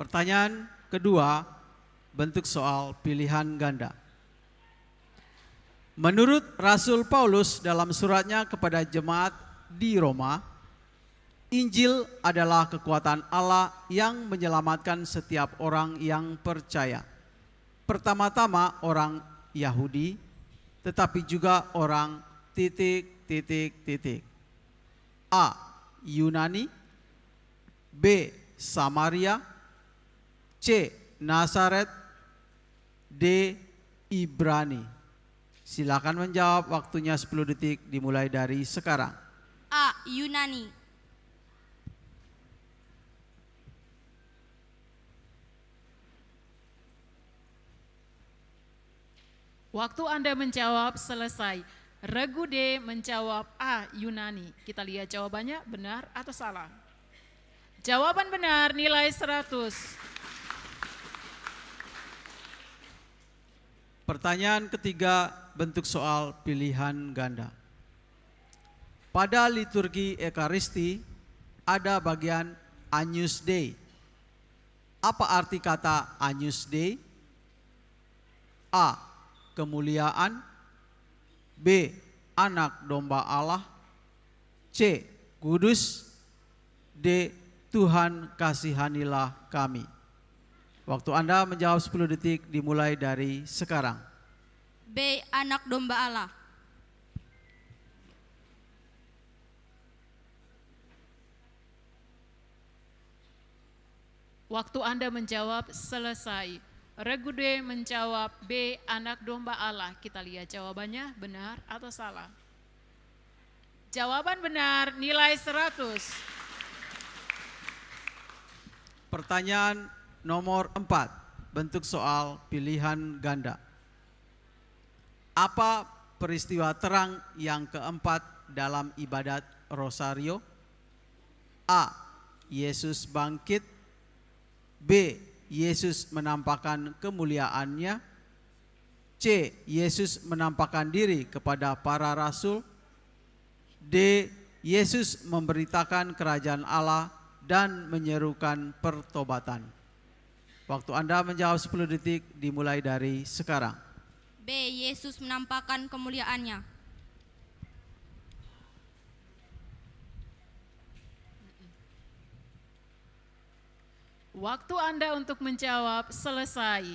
Pertanyaan kedua, bentuk soal pilihan ganda. Menurut Rasul Paulus dalam suratnya kepada jemaat di Roma, Injil adalah kekuatan Allah yang menyelamatkan setiap orang yang percaya. Pertama-tama orang Yahudi, tetapi juga orang A. Yunani, B. Samaria, C. Nazaret, D. Ibrani. Silakan menjawab, waktunya 10 detik dimulai dari sekarang. A. Yunani. Waktu Anda menjawab selesai. Regu D menjawab A. Yunani. Kita lihat jawabannya benar atau salah. Jawaban benar nilai 100. Pertanyaan ketiga, bentuk soal pilihan ganda. Pada liturgi Ekaristi ada bagian Agnus Dei. Apa arti kata Agnus Dei? A. Kemuliaan, B. Anak domba Allah, C. Kudus, D. Tuhan kasihanilah kami. Waktu Anda menjawab 10 detik dimulai dari sekarang. B. Anak domba Allah. Waktu Anda menjawab selesai. Regu D menjawab B. Anak domba Allah. Kita lihat jawabannya benar atau salah. Jawaban benar nilai 100. Pertanyaan nomor 4, bentuk soal pilihan ganda. Apa peristiwa terang yang keempat dalam ibadat Rosario? A. Yesus bangkit, B. Yesus menampakkan kemuliaannya, C. Yesus menampakkan diri kepada para rasul, D. Yesus memberitakan kerajaan Allah dan menyerukan pertobatan. Waktu Anda menjawab 10 detik dimulai dari sekarang. B. Yesus menampakkan kemuliaannya. Waktu Anda untuk menjawab selesai.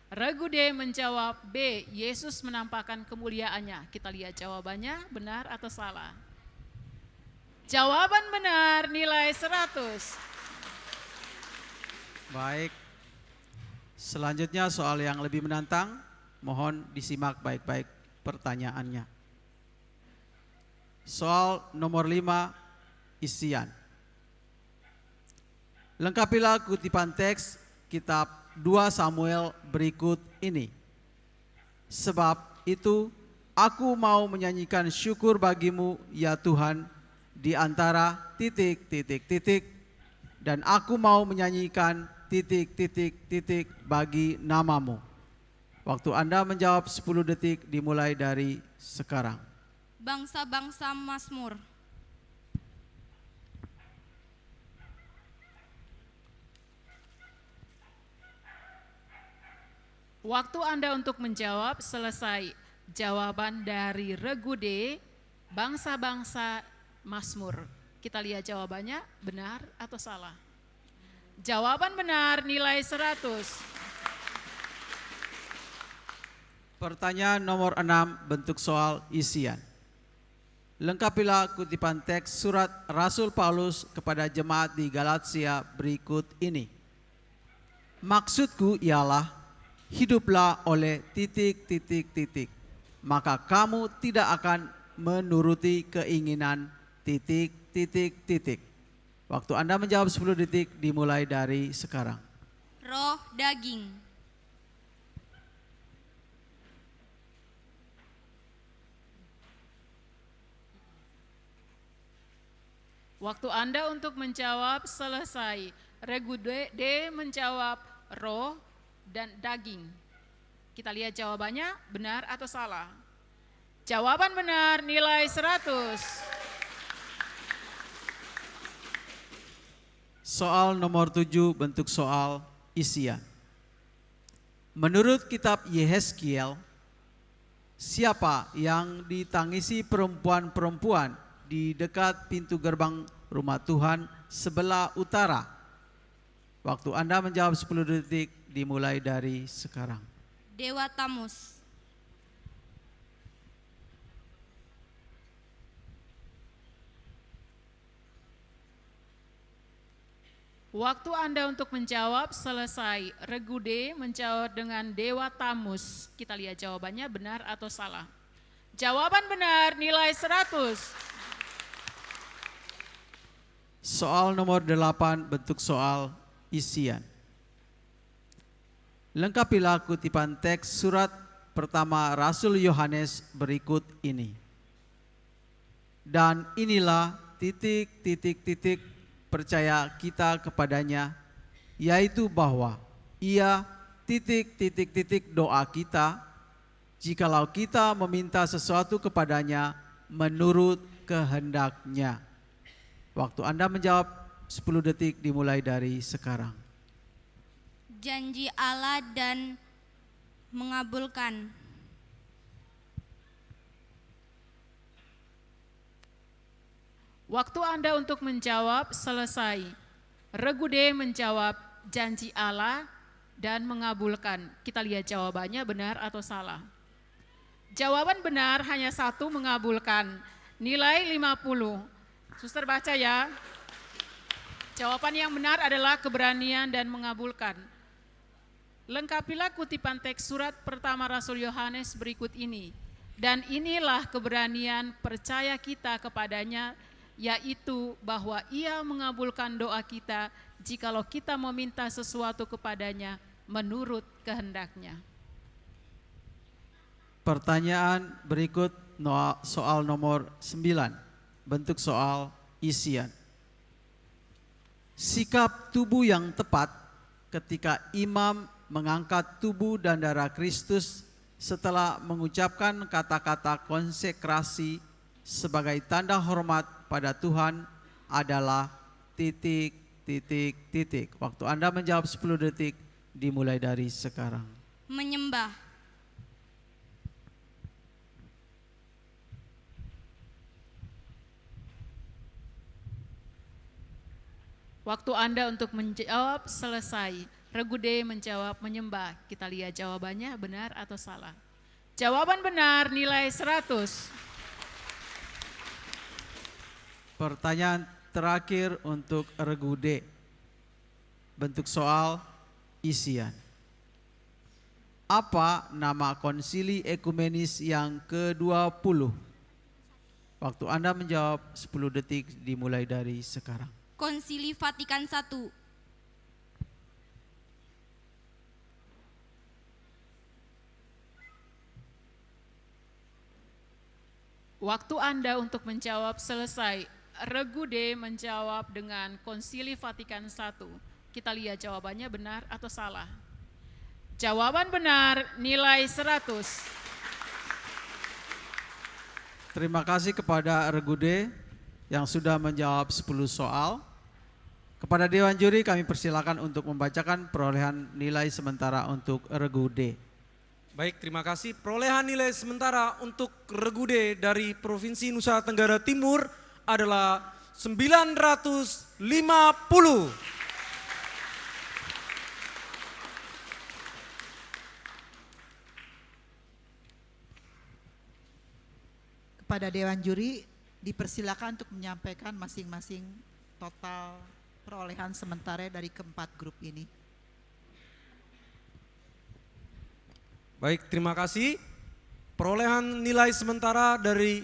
Regu D menjawab B. Yesus menampakkan kemuliaannya. Kita lihat jawabannya benar atau salah. Jawaban benar nilai 100. Baik. Selanjutnya soal yang lebih menantang. Mohon disimak baik-baik pertanyaannya. Soal nomor 5, isian. Lengkapilah kutipan teks kitab 2 Samuel berikut ini. Sebab itu aku mau menyanyikan syukur bagimu ya Tuhan di antara ... dan aku mau menyanyikan ... bagi namamu. Waktu Anda menjawab 10 detik dimulai dari sekarang. Bangsa-bangsa Mazmur. Waktu Anda untuk menjawab selesai. Jawaban dari Regu D, bangsa-bangsa Mazmur. Kita lihat jawabannya benar atau salah. Jawaban benar nilai 100. Pertanyaan nomor 6, bentuk soal isian. Lengkapilah kutipan teks surat Rasul Paulus kepada jemaat di Galatia berikut ini. Maksudku ialah hiduplah oleh ... maka kamu tidak akan menuruti keinginan ... Waktu Anda menjawab 10 detik dimulai dari sekarang. Roh daging. Waktu Anda untuk menjawab selesai. Regu D menjawab roh dan daging. Kita lihat jawabannya benar atau salah. Jawaban benar nilai 100. Soal nomor 7, bentuk soal isian. Menurut kitab Yehezkiel, siapa yang ditangisi perempuan-perempuan di dekat pintu gerbang rumah Tuhan sebelah utara? Waktu Anda menjawab 10 detik dimulai dari sekarang. Dewa Tamus. Waktu Anda untuk menjawab selesai. Regu D menjawab dengan Dewa Tamus. Kita lihat jawabannya benar atau salah. Jawaban benar nilai 100. Soal nomor 8 bentuk soal isian. Lengkapilah kutipan teks surat pertama Rasul Yohanes berikut ini. Dan inilah titik percaya kita kepadanya, yaitu bahwa ia doa kita, jikalau kita meminta sesuatu kepadanya menurut kehendaknya. Waktu Anda menjawab 10 detik dimulai dari sekarang. Janji Allah dan mengabulkan. Waktu Anda untuk menjawab selesai. Regu D menjawab janji Allah dan mengabulkan. Kita lihat jawabannya benar atau salah. Jawaban benar hanya 1, mengabulkan. Nilai 50. Suster baca ya. Jawaban yang benar adalah keberanian dan mengabulkan. Lengkapilah kutipan teks surat pertama Rasul Yohanes berikut ini. Dan inilah keberanian percaya kita kepadanya, yaitu bahwa ia mengabulkan doa kita jikalau kita meminta sesuatu kepadanya menurut kehendaknya. Pertanyaan berikut soal nomor 9, bentuk soal isian. Sikap tubuh yang tepat ketika imam mengangkat tubuh dan darah Kristus setelah mengucapkan kata-kata konsekrasi sebagai tanda hormat pada Tuhan adalah ... Waktu Anda menjawab 10 detik dimulai dari sekarang. Menyembah. Waktu Anda untuk menjawab selesai. Regu D menjawab menyembah. Kita lihat jawabannya benar atau salah. Jawaban benar nilai 100. Pertanyaan terakhir untuk regu D. Bentuk soal isian. Apa nama konsili ekumenis yang ke-20? Waktu Anda menjawab 10 detik dimulai dari sekarang. Konsili Vatikan I. Waktu Anda untuk menjawab selesai. Regu D menjawab dengan Konsili Vatikan I. Kita lihat jawabannya benar atau salah. Jawaban benar nilai 100. Terima kasih kepada regu D yang sudah menjawab 10 soal. Kepada Dewan Juri kami persilakan untuk membacakan perolehan nilai sementara untuk regu D. Baik, terima kasih. Perolehan nilai sementara untuk regu D dari Provinsi Nusa Tenggara Timur adalah 950. Kepada Dewan Juri dipersilakan untuk menyampaikan masing-masing total perolehan sementara dari keempat grup ini. Baik, terima kasih. Perolehan nilai sementara dari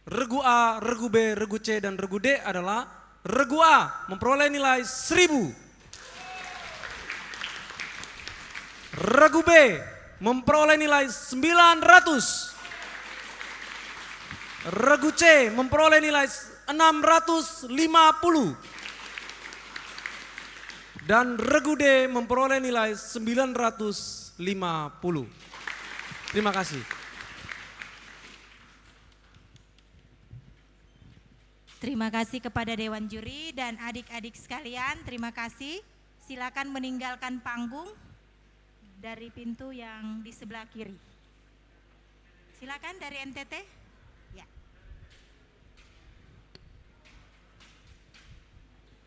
regu A, regu B, regu C, dan regu D adalah regu A memperoleh nilai 1000. Regu B memperoleh nilai 900. Regu C memperoleh nilai 650. Dan regu D memperoleh nilai 950. Terima kasih. Terima kasih kepada Dewan Juri dan adik-adik sekalian, terima kasih silakan meninggalkan panggung dari pintu yang di sebelah kiri. Silakan dari NTT. Ya.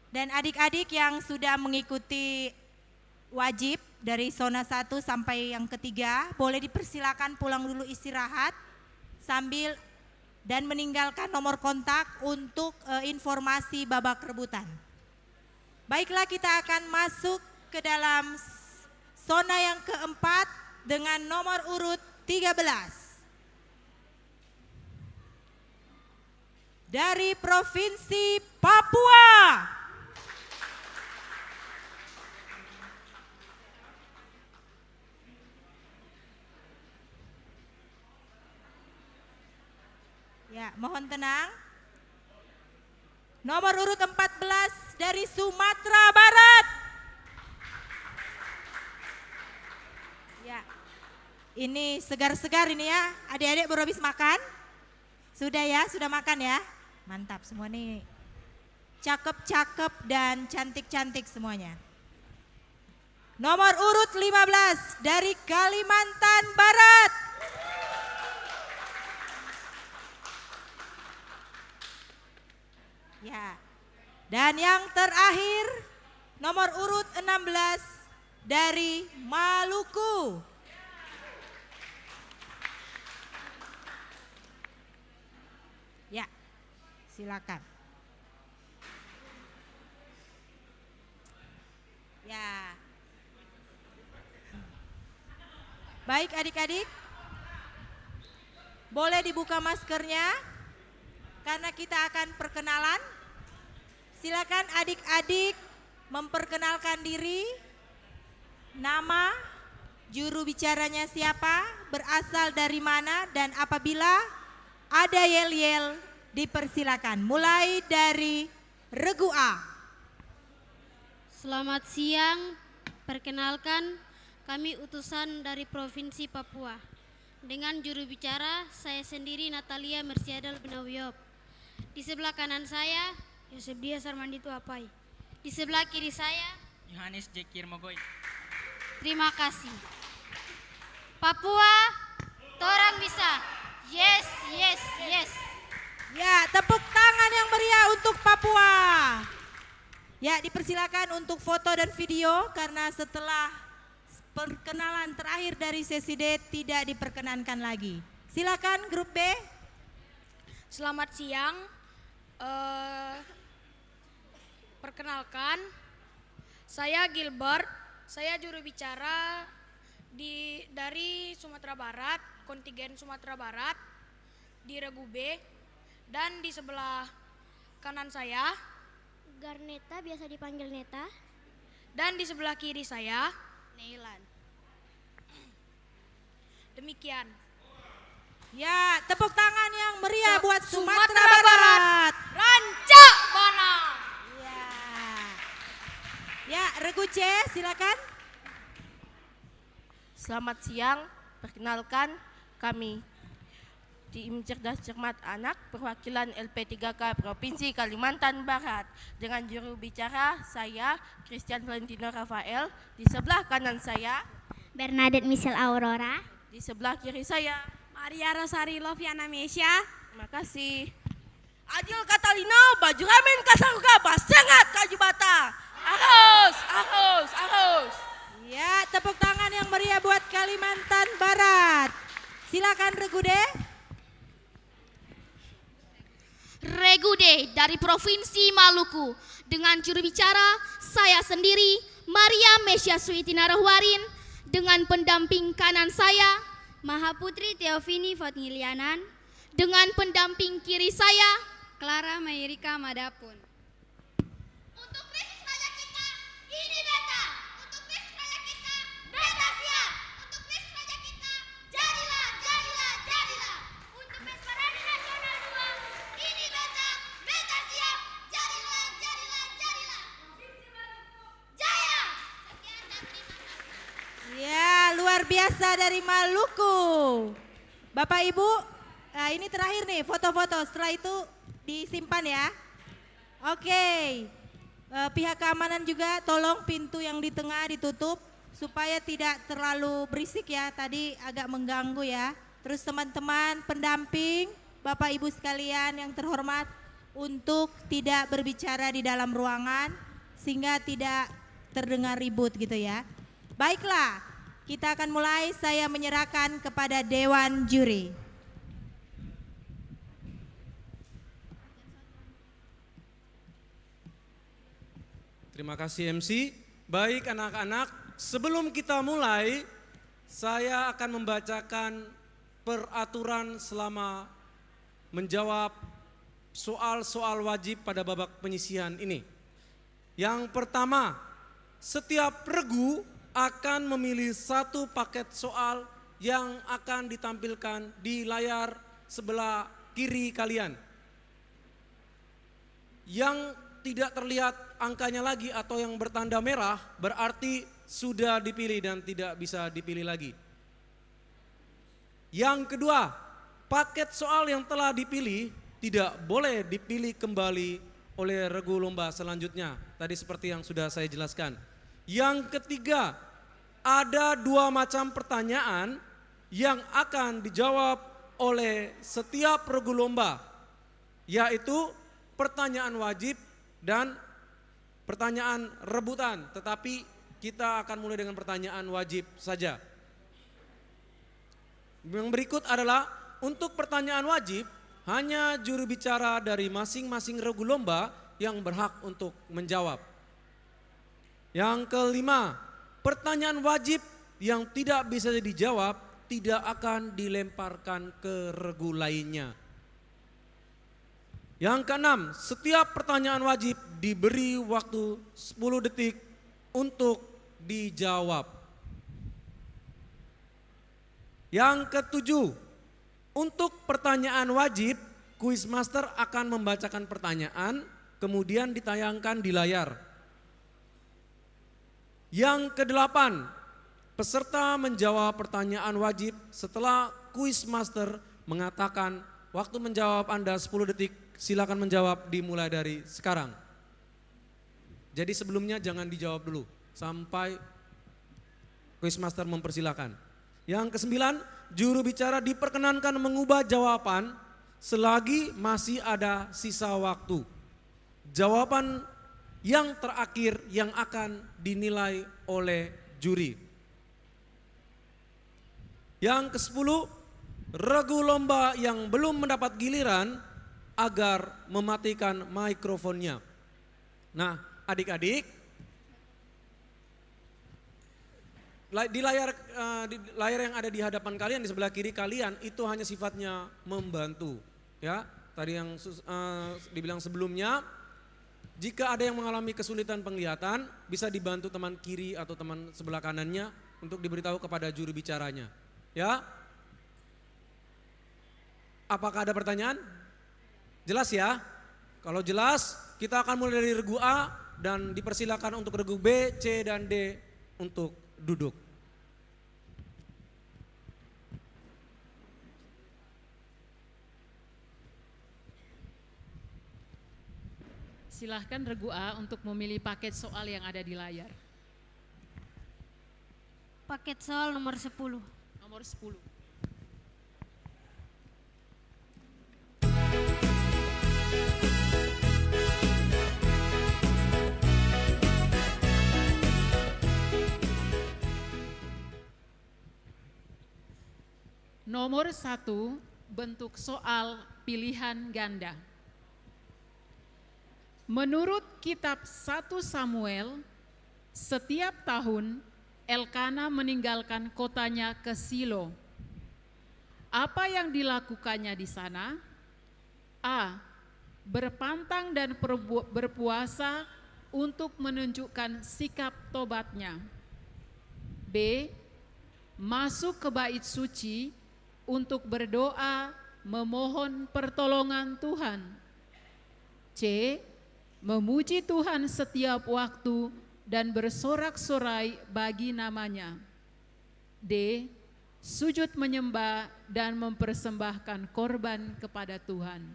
Dan adik-adik yang sudah mengikuti wajib dari zona 1 sampai yang ketiga, boleh dipersilakan pulang dulu istirahat sambil dan meninggalkan nomor kontak untuk informasi babak rebutan. Baiklah, kita akan masuk ke dalam zona yang keempat dengan nomor urut 13. Dari Provinsi Papua. Ya, mohon tenang. Nomor urut 14 dari Sumatera Barat. Ya, ini segar-segar ini ya. Adik-adik baru habis makan? Sudah ya, sudah makan ya? Mantap, semua nih cakep-cakep dan cantik-cantik semuanya. Nomor urut 15 dari Kalimantan Barat. Ya. Dan yang terakhir nomor urut 16 dari Maluku. Ya. Silakan. Ya. Baik adik-adik. Boleh dibuka maskernya karena kita akan perkenalan. Silakan adik-adik memperkenalkan diri, nama, juru bicaranya siapa, berasal dari mana, dan apabila ada yel-yel dipersilakan. Mulai dari Regu A. Selamat siang, perkenalkan kami utusan dari Provinsi Papua. Dengan juru bicara saya sendiri Natalia Mersiadal Benawiop. Di sebelah kanan saya Yosef Dia Sarmandi Tuapai. Di sebelah kiri saya Yohanes Jekir Mogoy. Terima kasih. Papua, torang bisa. Yes, yes, yes. Ya, tepuk tangan yang meriah untuk Papua. Ya, dipersilakan untuk foto dan video karena setelah perkenalan terakhir dari sesi D tidak diperkenankan lagi. Silakan grup B. Selamat siang. Perkenalkan, saya Gilbert. Saya juru bicara dari Sumatera Barat, kontingen Sumatera Barat di Regu B. Dan di sebelah kanan saya Garneta, biasa dipanggil Neta. dan di sebelah kiri saya Neilan. Demikian. Ya, tepuk tangan yang meriah buat Sumatera Barat. Rancak Bana. Ya. Ya, Regu C, silakan. Selamat siang, perkenalkan kami Tim Cerdas Cermat Anak perwakilan LP3K Provinsi Kalimantan Barat. Dengan juru bicara saya Christian Valentino Rafael, di sebelah kanan saya Bernadette Michelle Aurora. di sebelah kiri saya Maria Rosari Loviana Mesia. terima kasih. Adil Catalino, baju ramen kasaruga basengat kaju bata. Arus, arus, arus. Ya, tepuk tangan yang meriah buat Kalimantan Barat. Silakan Regu D. Regude dari Provinsi Maluku. Dengan juru bicara saya sendiri Maria Mesia Suitina Rahwarin. Dengan pendamping kanan saya Mahaputri Teofini Fatngilianan. dengan pendamping kiri saya Clara Mayerika Madapun. Untuk krisis raja kita, ini beta. Untuk krisis raja kita, beta siap. Untuk krisis raja kita, jadilah, jadilah, jadilah. Untuk Pesparani Nasional 2, ini beta. Beta siap. Jadilah, jadilah, jadilah. Jaya. Sekian dan terima kasih. Ya, luar biasa dari Maluku. Bapak Ibu, nah ini terakhir nih foto-foto. Setelah itu disimpan ya. Oke. Pihak keamanan juga tolong pintu yang di tengah ditutup supaya tidak terlalu berisik ya, tadi agak mengganggu ya. Terus teman-teman pendamping, Bapak Ibu sekalian yang terhormat, untuk tidak berbicara di dalam ruangan sehingga tidak terdengar ribut gitu ya. Baiklah, kita akan mulai, saya menyerahkan kepada Dewan Juri. Terima kasih MC. Baik anak-anak, sebelum kita mulai, saya akan membacakan peraturan selama menjawab soal-soal wajib pada babak penyisihan ini. Yang pertama, setiap regu akan memilih satu paket soal yang akan ditampilkan di layar sebelah kiri kalian. Yang tidak terlihat angkanya lagi atau yang bertanda merah berarti sudah dipilih dan tidak bisa dipilih lagi. Yang kedua, paket soal yang telah dipilih tidak boleh dipilih kembali oleh regu lomba selanjutnya. Tadi seperti yang sudah saya jelaskan. Yang ketiga, ada 2 macam pertanyaan yang akan dijawab oleh setiap regu lomba, yaitu pertanyaan wajib dan pertanyaan rebutan, tetapi kita akan mulai dengan pertanyaan wajib saja. Yang berikut adalah untuk pertanyaan wajib, hanya juru bicara dari masing-masing regu lomba yang berhak untuk menjawab. Yang kelima, pertanyaan wajib yang tidak bisa dijawab tidak akan dilemparkan ke regu lainnya. Yang keenam, setiap pertanyaan wajib diberi waktu 10 detik untuk dijawab. Yang ketujuh, untuk pertanyaan wajib, Quizmaster akan membacakan pertanyaan, kemudian ditayangkan di layar. Yang kedelapan, peserta menjawab pertanyaan wajib setelah Quizmaster mengatakan waktu menjawab Anda 10 detik, silakan menjawab dimulai dari sekarang. Jadi sebelumnya jangan dijawab dulu sampai Quizmaster mempersilakan. Yang kesembilan, juru bicara diperkenankan mengubah jawaban selagi masih ada sisa waktu. Jawaban yang terakhir yang akan dinilai oleh juri. Yang ke-10, regu lomba yang belum mendapat giliran agar mematikan mikrofonnya. Nah, adik-adik, di layar yang ada di hadapan kalian, di sebelah kiri kalian, itu hanya sifatnya membantu. Ya, tadi yang dibilang sebelumnya, jika ada yang mengalami kesulitan penglihatan, bisa dibantu teman kiri atau teman sebelah kanannya untuk diberitahu kepada juru bicaranya. Ya, apakah ada pertanyaan? Jelas ya? Kalau jelas, kita akan mulai dari regu A dan dipersilakan untuk regu B, C, dan D untuk duduk. Silahkan regu A untuk memilih paket soal yang ada di layar. Paket soal nomor 10. Nomor 10. Nomor 1, bentuk soal pilihan ganda. Menurut kitab 1 Samuel, setiap tahun Elkana meninggalkan kotanya ke Silo. Apa yang dilakukannya di sana? A. Berpantang dan berpuasa untuk menunjukkan sikap tobatnya. B. Masuk ke bait suci untuk berdoa memohon pertolongan Tuhan. C. Memuji Tuhan setiap waktu dan bersorak-sorai bagi namanya. D. Sujud menyembah dan mempersembahkan korban kepada Tuhan.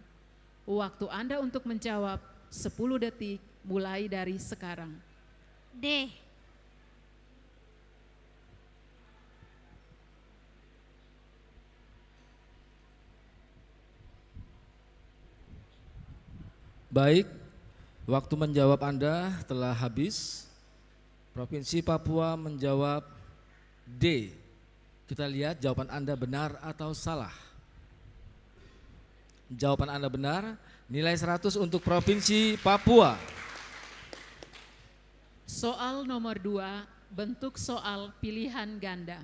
Waktu Anda untuk menjawab 10 detik mulai dari sekarang. D. Baik, waktu menjawab Anda telah habis. Provinsi Papua menjawab D. Kita lihat jawaban Anda benar atau salah. Jawaban Anda benar, nilai 100 untuk Provinsi Papua. Soal nomor 2, bentuk soal pilihan ganda.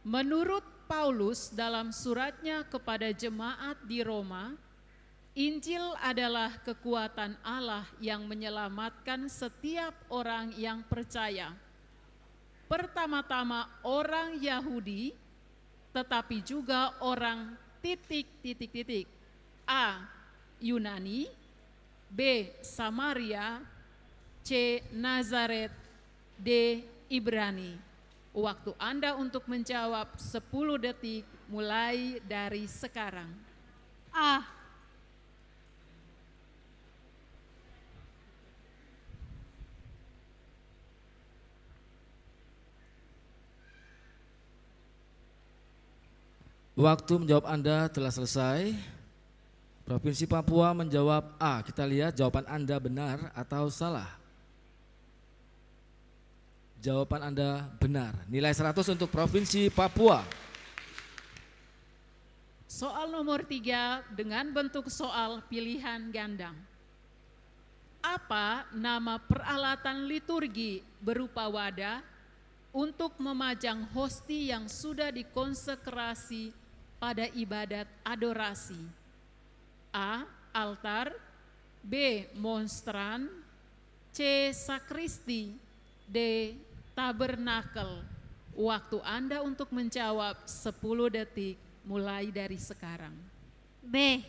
Menurut Paulus dalam suratnya kepada jemaat di Roma, Injil adalah kekuatan Allah yang menyelamatkan setiap orang yang percaya. Pertama-tama orang Yahudi, tetapi juga orang A. Yunani, B. Samaria, C. Nazaret, D. Ibrani. Waktu Anda untuk menjawab 10 detik mulai dari sekarang. A. Waktu menjawab Anda telah selesai. Provinsi Papua menjawab A. Kita lihat jawaban Anda benar atau salah. Jawaban Anda benar. Nilai 100 untuk Provinsi Papua. Soal nomor 3 dengan bentuk soal pilihan ganda. Apa nama peralatan liturgi berupa wadah untuk memajang hosti yang sudah dikonsekrasi pada ibadat adorasi? A. Altar, B. Monstran, C. Sakristi, D. Tabernakel. Waktu Anda untuk menjawab 10 detik mulai dari sekarang. B.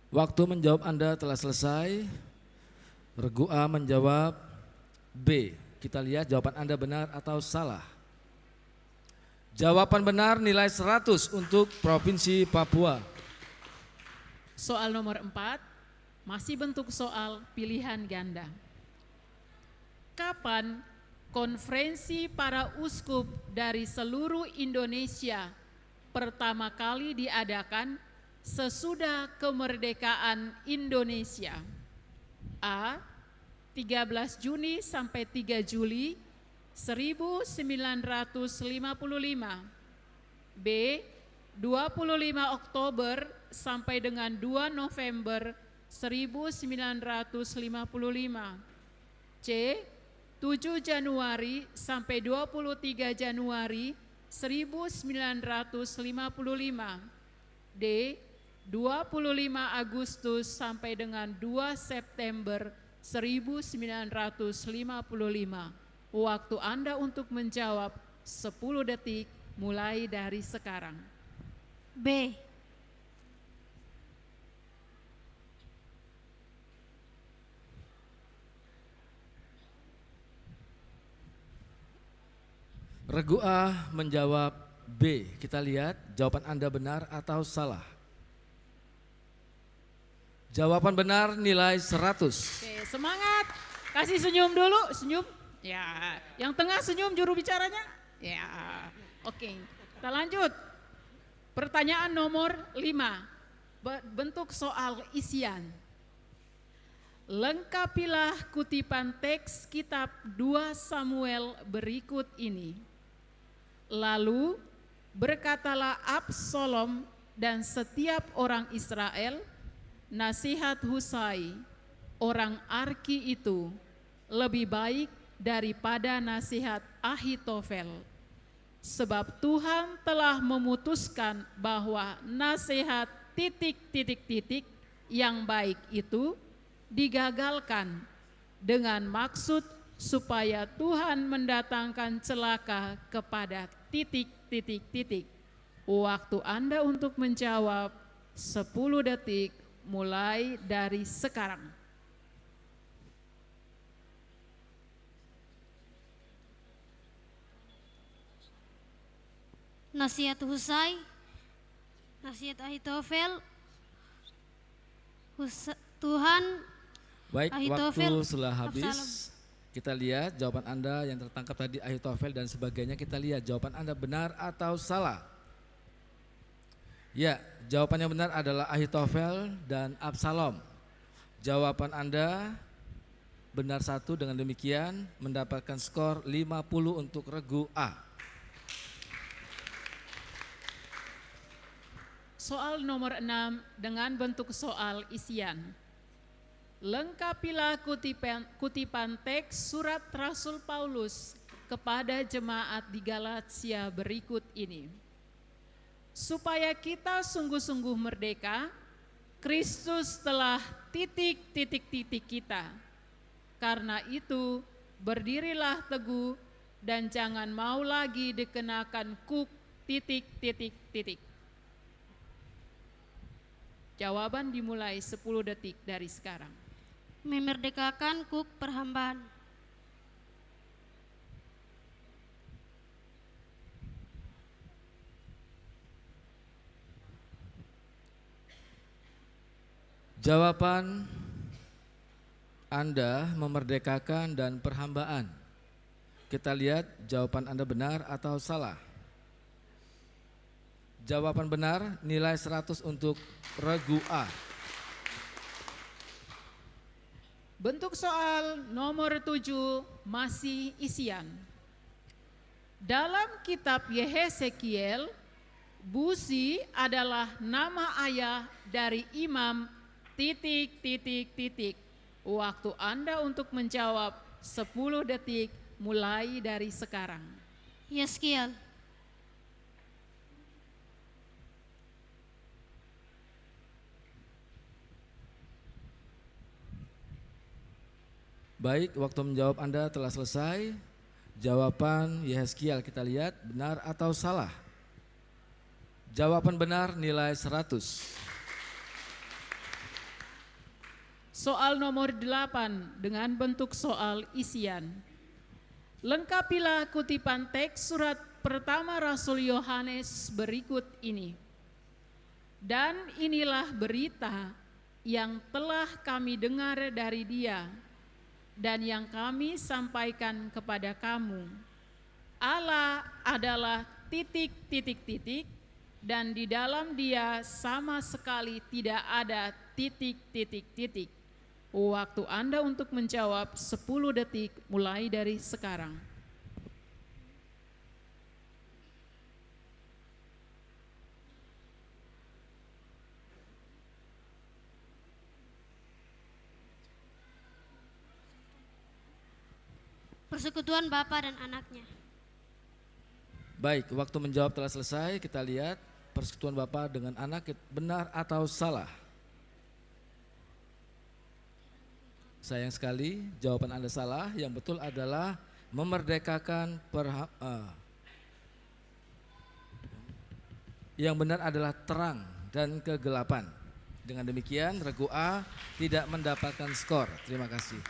Waktu menjawab Anda telah selesai. Regu A menjawab B. Kita lihat jawaban Anda benar atau salah. Jawaban benar nilai 100 untuk Provinsi Papua. Soal nomor 4, masih bentuk soal pilihan ganda. Kapan konferensi para uskup dari seluruh Indonesia pertama kali diadakan sesudah kemerdekaan Indonesia? A. 13 Juni sampai 3 Juli 1955. B. 25 Oktober sampai dengan 2 November 1955. C. 7 Januari sampai 23 Januari 1955. D. 25 Agustus sampai dengan 2 September 1955. Waktu Anda untuk menjawab 10 detik mulai dari sekarang. B. Regu A menjawab B. Kita lihat jawaban Anda benar atau salah. Jawaban benar nilai 100. Oke, semangat. Kasih senyum dulu, senyum. Ya, yang tengah senyum juru bicaranya. Ya, oke. Kita lanjut. Pertanyaan nomor 5. Bentuk soal isian. Lengkapilah kutipan teks kitab 2 Samuel berikut ini. Lalu berkatalah Absalom dan setiap orang Israel, nasihat Husai, orang Arki itu lebih baik daripada nasihat Ahitofel. Sebab Tuhan telah memutuskan bahwa nasihat ... yang baik itu digagalkan dengan maksud supaya Tuhan mendatangkan celaka kepada ... Waktu Anda untuk menjawab 10 detik mulai dari sekarang. nasihat Husai, nasihat Ahitofel, Tuhan, Baik, Ahitofel, waktu sudah habis. Absalom. Kita lihat jawaban Anda yang tertangkap tadi Ahitofel dan sebagainya. Kita lihat jawaban Anda benar atau salah. Ya, jawaban yang benar adalah Ahitofel dan Absalom. Jawaban Anda benar satu, dengan demikian mendapatkan skor 50 untuk regu A. Soal nomor 6 dengan bentuk soal isian. Lengkapilah kutipan teks surat Rasul Paulus kepada jemaat di Galatia berikut ini. Supaya kita sungguh-sungguh merdeka, Kristus telah titik kita. Karena itu, berdirilah teguh dan jangan mau lagi dikenakan kuk titik. Jawaban dimulai 10 detik dari sekarang. memerdekakan kuk perhambaan. Jawaban Anda memerdekakan dan perhambaan. Kita lihat jawaban Anda benar atau salah. Jawaban benar nilai 100 untuk regu A. Bentuk soal nomor 7 masih isian. Dalam kitab Yehezekiel, Buzi adalah nama ayah dari imam titik. Waktu Anda untuk menjawab 10 detik mulai dari sekarang. Yeskiel. Baik, waktu menjawab Anda telah selesai. Jawaban Yeheskiel kita lihat benar atau salah. Jawaban benar nilai 100. Soal nomor 8 dengan bentuk soal isian. Lengkapilah kutipan teks surat pertama Rasul Yohanes berikut ini. Dan inilah berita yang telah kami dengar dari Dia dan yang kami sampaikan kepada kamu. Allah adalah titik dan di dalam Dia sama sekali tidak ada titik. Waktu Anda untuk menjawab 10 detik mulai dari sekarang. Persekutuan Bapa dan anaknya. Baik, waktu menjawab telah selesai. Kita lihat persekutuan Bapa dengan anak benar atau salah. Sayang sekali jawaban Anda salah. Yang betul adalah memerdekakan yang benar adalah terang dan kegelapan. Dengan demikian regu A tidak mendapatkan skor. Terima kasih.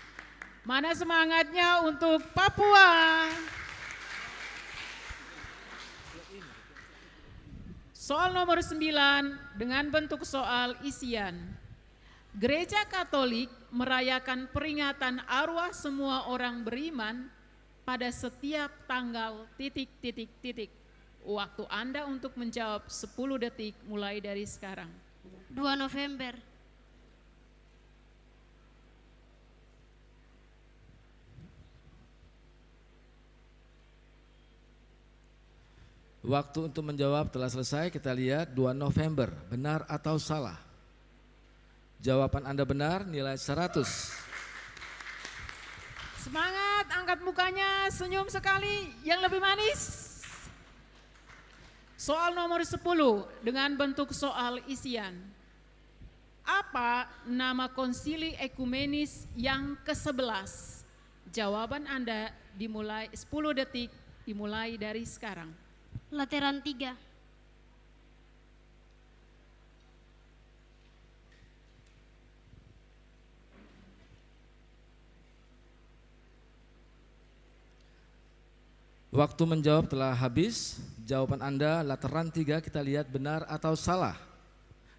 Mana semangatnya untuk Papua? Soal nomor 9 dengan bentuk soal isian. Gereja Katolik merayakan peringatan arwah semua orang beriman pada setiap tanggal titik. Waktu Anda untuk menjawab 10 detik mulai dari sekarang. 2 November. Waktu untuk menjawab telah selesai. Kita lihat 2 November, benar atau salah. Jawaban Anda benar, nilai 100. Semangat, angkat mukanya, senyum sekali, yang lebih manis. Soal nomor 10 dengan bentuk soal isian. Apa nama konsili ekumenis yang ke-11? Jawaban Anda dimulai 10 detik, dimulai dari sekarang. Lateran 3. Waktu menjawab telah habis. Jawaban Anda lateran 3, kita lihat benar atau salah.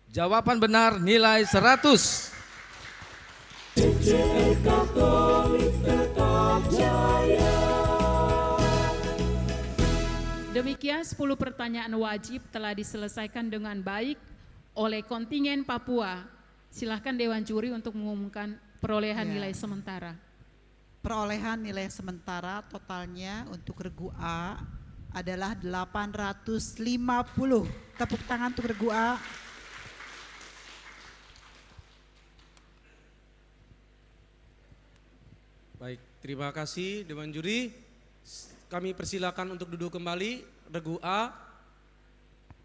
Jawaban benar nilai 100. Demikian 10 pertanyaan wajib telah diselesaikan dengan baik oleh kontingen Papua. Silahkan Dewan Juri untuk mengumumkan perolehan nilai sementara. Perolehan nilai sementara totalnya untuk regu A adalah 850. Tepuk tangan untuk regu A. Baik, terima kasih Dewan Juri. Kami persilakan untuk duduk kembali. Regu A,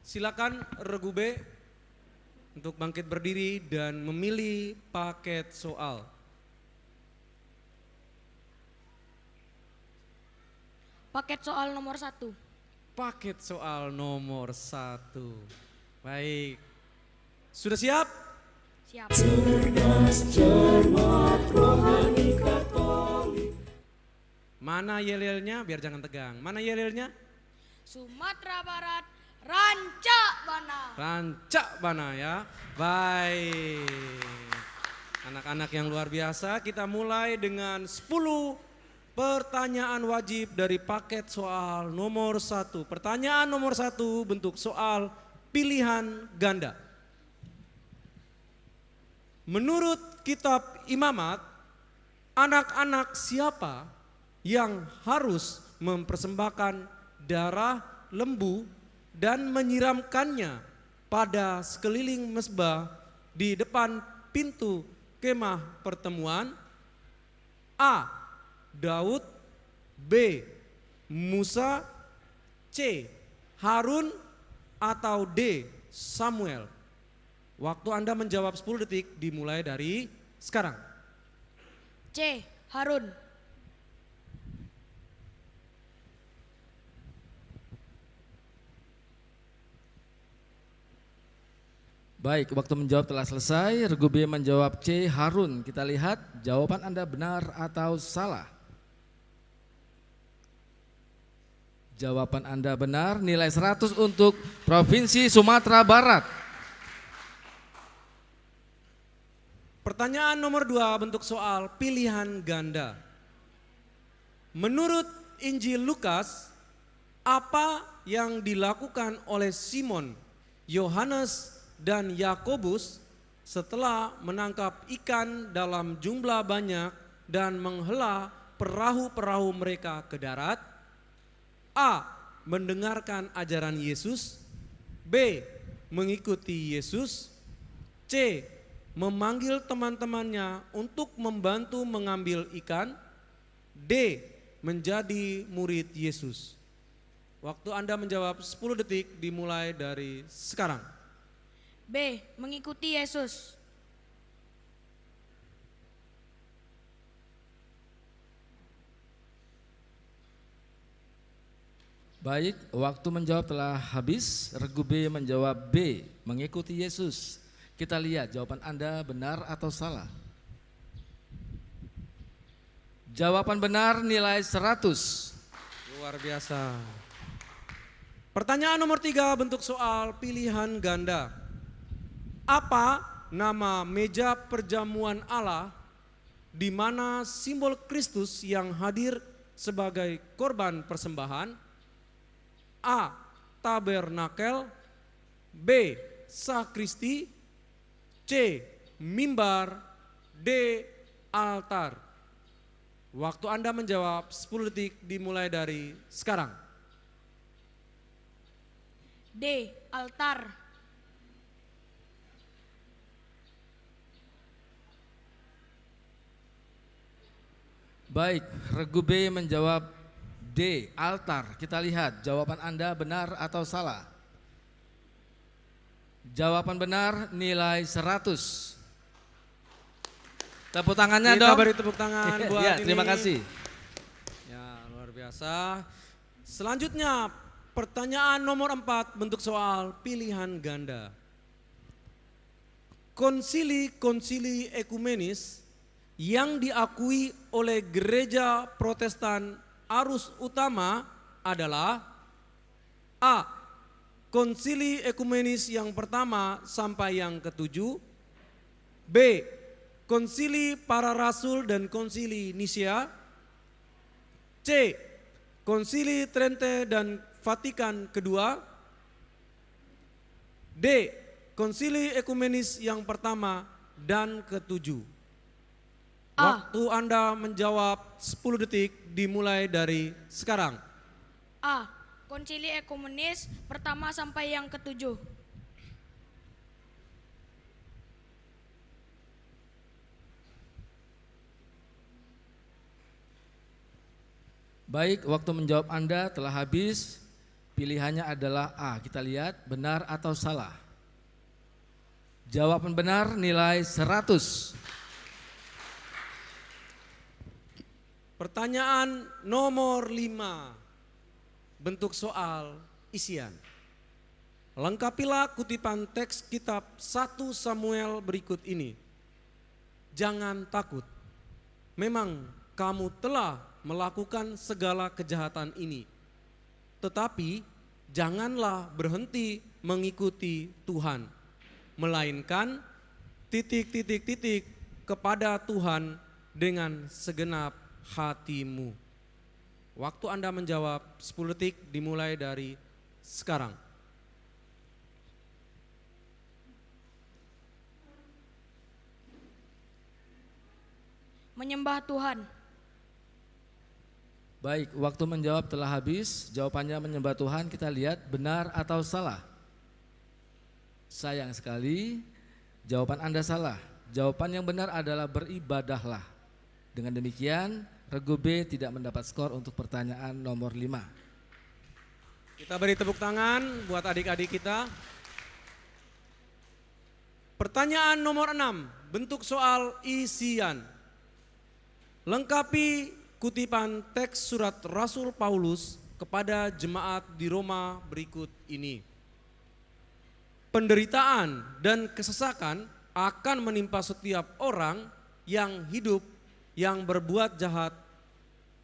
silakan regu B untuk bangkit berdiri dan memilih paket soal. Paket soal nomor 1. Paket soal nomor 1. Baik, sudah siap? Siap. Mana yel-yelnya? Biar jangan tegang. Mana yel-yelnya? Sumatera Barat, Rancak Bana. Rancak Bana ya. Baik. Anak-anak yang luar biasa, kita mulai dengan 10 pertanyaan wajib dari paket soal nomor 1. Pertanyaan nomor 1 bentuk soal pilihan ganda. Menurut kitab Imamat, anak-anak siapa yang harus mempersembahkan darah lembu dan menyiramkannya pada sekeliling mezbah di depan pintu kemah pertemuan? A. Daud, B. Musa, C. Harun, atau D. Samuel. Waktu Anda menjawab 10 detik dimulai dari sekarang. C. Harun. Baik, waktu menjawab telah selesai. Regu B menjawab C. Harun. Kita lihat jawaban Anda benar atau salah. Jawaban Anda benar, nilai 100 untuk Provinsi Sumatera Barat. Pertanyaan nomor 2 bentuk soal pilihan ganda. Menurut Injil Lukas, apa yang dilakukan oleh Simon, Yohanes, dan Yakobus setelah menangkap ikan dalam jumlah banyak dan menghela perahu-perahu mereka ke darat? A. Mendengarkan ajaran Yesus. B. Mengikuti Yesus. C. Memanggil teman-temannya untuk membantu mengambil ikan. D. Menjadi murid Yesus. Waktu Anda menjawab 10 detik dimulai dari sekarang. B. Mengikuti Yesus. Baik, waktu menjawab telah habis. Regu B menjawab B. Mengikuti Yesus. Kita lihat jawaban Anda benar atau salah. Jawaban benar nilai 100. Luar biasa. Pertanyaan nomor 3 bentuk soal pilihan ganda. Apa nama meja perjamuan Allah di mana simbol Kristus yang hadir sebagai korban persembahan? A. Tabernakel. B. Sakristi. C. Mimbar. D. Altar. Waktu Anda menjawab 10 detik dimulai dari sekarang. D. Altar. Baik, Regu B menjawab D. Altar. Kita lihat jawaban Anda benar atau salah. Jawaban benar nilai 100. Tepuk tangannya Kita dong. beri tepuk tangan buat Ya, ini. terima kasih. Ya, luar biasa. Selanjutnya pertanyaan nomor 4 bentuk soal pilihan ganda. Konsili-konsili ekumenis yang diakui oleh gereja Protestan arus utama adalah A. Konsili Ekumenis yang pertama sampai yang ketujuh. B. Konsili para Rasul dan Konsili Nisea. C. Konsili Trente dan Vatikan kedua. D. Konsili Ekumenis yang pertama dan ketujuh. Waktu Anda menjawab 10 detik dimulai dari sekarang. A. Konsili Ekumenis pertama sampai yang ketujuh. Baik, waktu menjawab Anda telah habis. Pilihannya adalah A. Kita lihat benar atau salah. Jawaban benar nilai 100. Pertanyaan nomor 5. Bentuk soal isian. Lengkapilah kutipan teks kitab 1 Samuel berikut ini. Jangan takut. Memang kamu telah melakukan segala kejahatan ini. Tetapi janganlah berhenti mengikuti Tuhan, melainkan ... kepada Tuhan dengan segenap hatimu. Waktu Anda menjawab 10 detik dimulai dari sekarang. Menyembah Tuhan. Baik, waktu menjawab telah habis. Jawabannya menyembah Tuhan. Kita lihat benar atau salah. Sayang sekali, jawaban Anda salah. Jawaban yang benar adalah beribadahlah. Dengan demikian, Regu B tidak mendapat skor untuk pertanyaan nomor 5. Kita beri tepuk tangan buat adik-adik kita. Pertanyaan nomor 6, bentuk soal isian. Lengkapi kutipan teks surat Rasul Paulus kepada jemaat di Roma berikut ini. Penderitaan dan kesesakan akan menimpa setiap orang yang hidup yang berbuat jahat.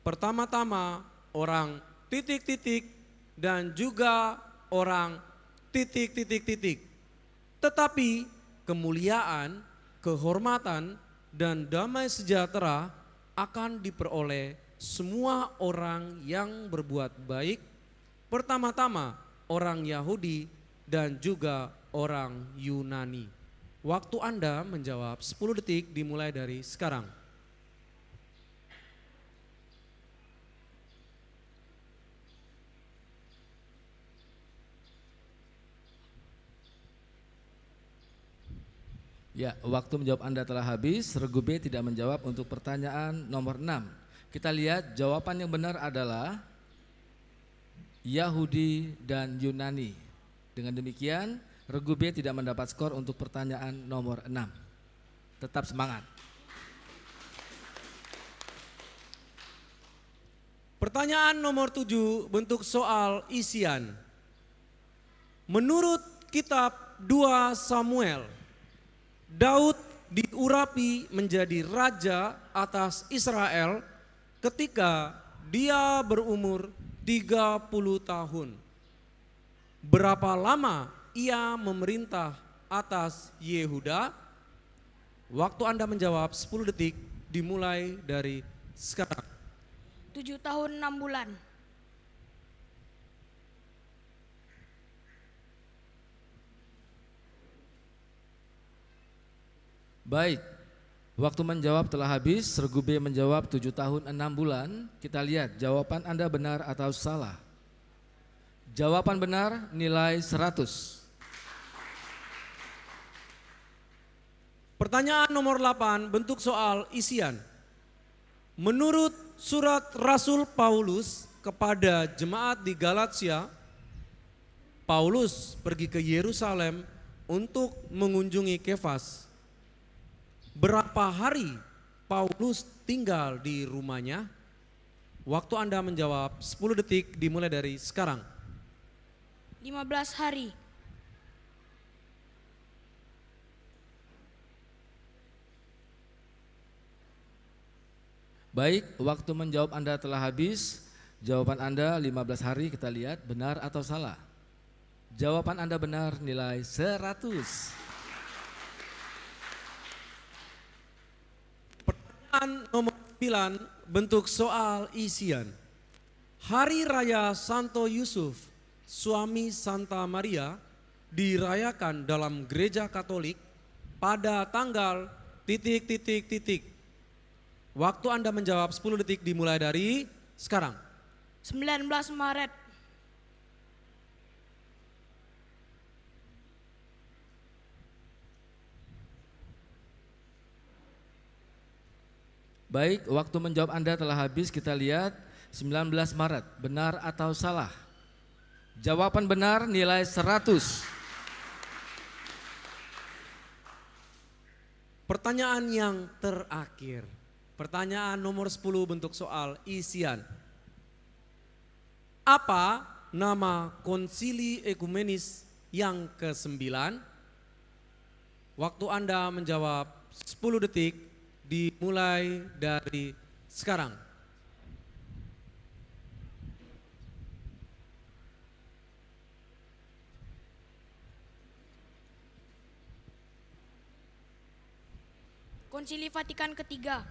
Pertama-tama orang ... dan juga orang ... Tetapi kemuliaan, kehormatan, dan damai sejahtera akan diperoleh semua orang yang berbuat baik, pertama-tama orang Yahudi dan juga orang Yunani. Waktu Anda menjawab 10 detik dimulai dari sekarang. Ya, waktu menjawab Anda telah habis. Regu B tidak menjawab untuk pertanyaan nomor 6. Kita lihat jawaban yang benar adalah Yahudi dan Yunani. Dengan demikian, Regu B tidak mendapat skor untuk pertanyaan nomor 6. Tetap semangat. Pertanyaan nomor 7, bentuk soal isian. Menurut kitab 2 Samuel, Daud diurapi menjadi raja atas Israel ketika dia berumur 30 tahun. Berapa lama ia memerintah atas Yehuda? Waktu Anda menjawab 10 detik dimulai dari sekarang. 7 tahun 6 bulan. Baik, waktu menjawab telah habis. Regu B menjawab 7 tahun 6 bulan. Kita lihat jawaban Anda benar atau salah. Jawaban benar nilai 100. Pertanyaan nomor 8, bentuk soal isian. Menurut surat Rasul Paulus kepada jemaat di Galatia, Paulus pergi ke Yerusalem untuk mengunjungi Kefas. Berapa hari Paulus tinggal di rumahnya? Waktu Anda menjawab 10 detik dimulai dari sekarang. 15 hari. Baik, waktu menjawab Anda telah habis. Jawaban Anda 15 hari, kita lihat benar atau salah. Jawaban Anda benar, nilai 100. Pertanyaan nomor 9, bentuk soal isian. Hari Raya Santo Yusuf, suami Santa Maria, dirayakan dalam gereja Katolik pada tanggal ... Waktu Anda menjawab 10 detik dimulai dari sekarang. 19 Maret. Baik, waktu menjawab Anda telah habis. Kita lihat 19 Maret, benar atau salah? Jawaban benar nilai 100. Pertanyaan yang terakhir. Pertanyaan nomor 10 bentuk soal isian. Apa nama konsili ekumenis yang ke-9? Waktu Anda menjawab 10 detik dimulai dari sekarang. Konsili Vatikan ketiga.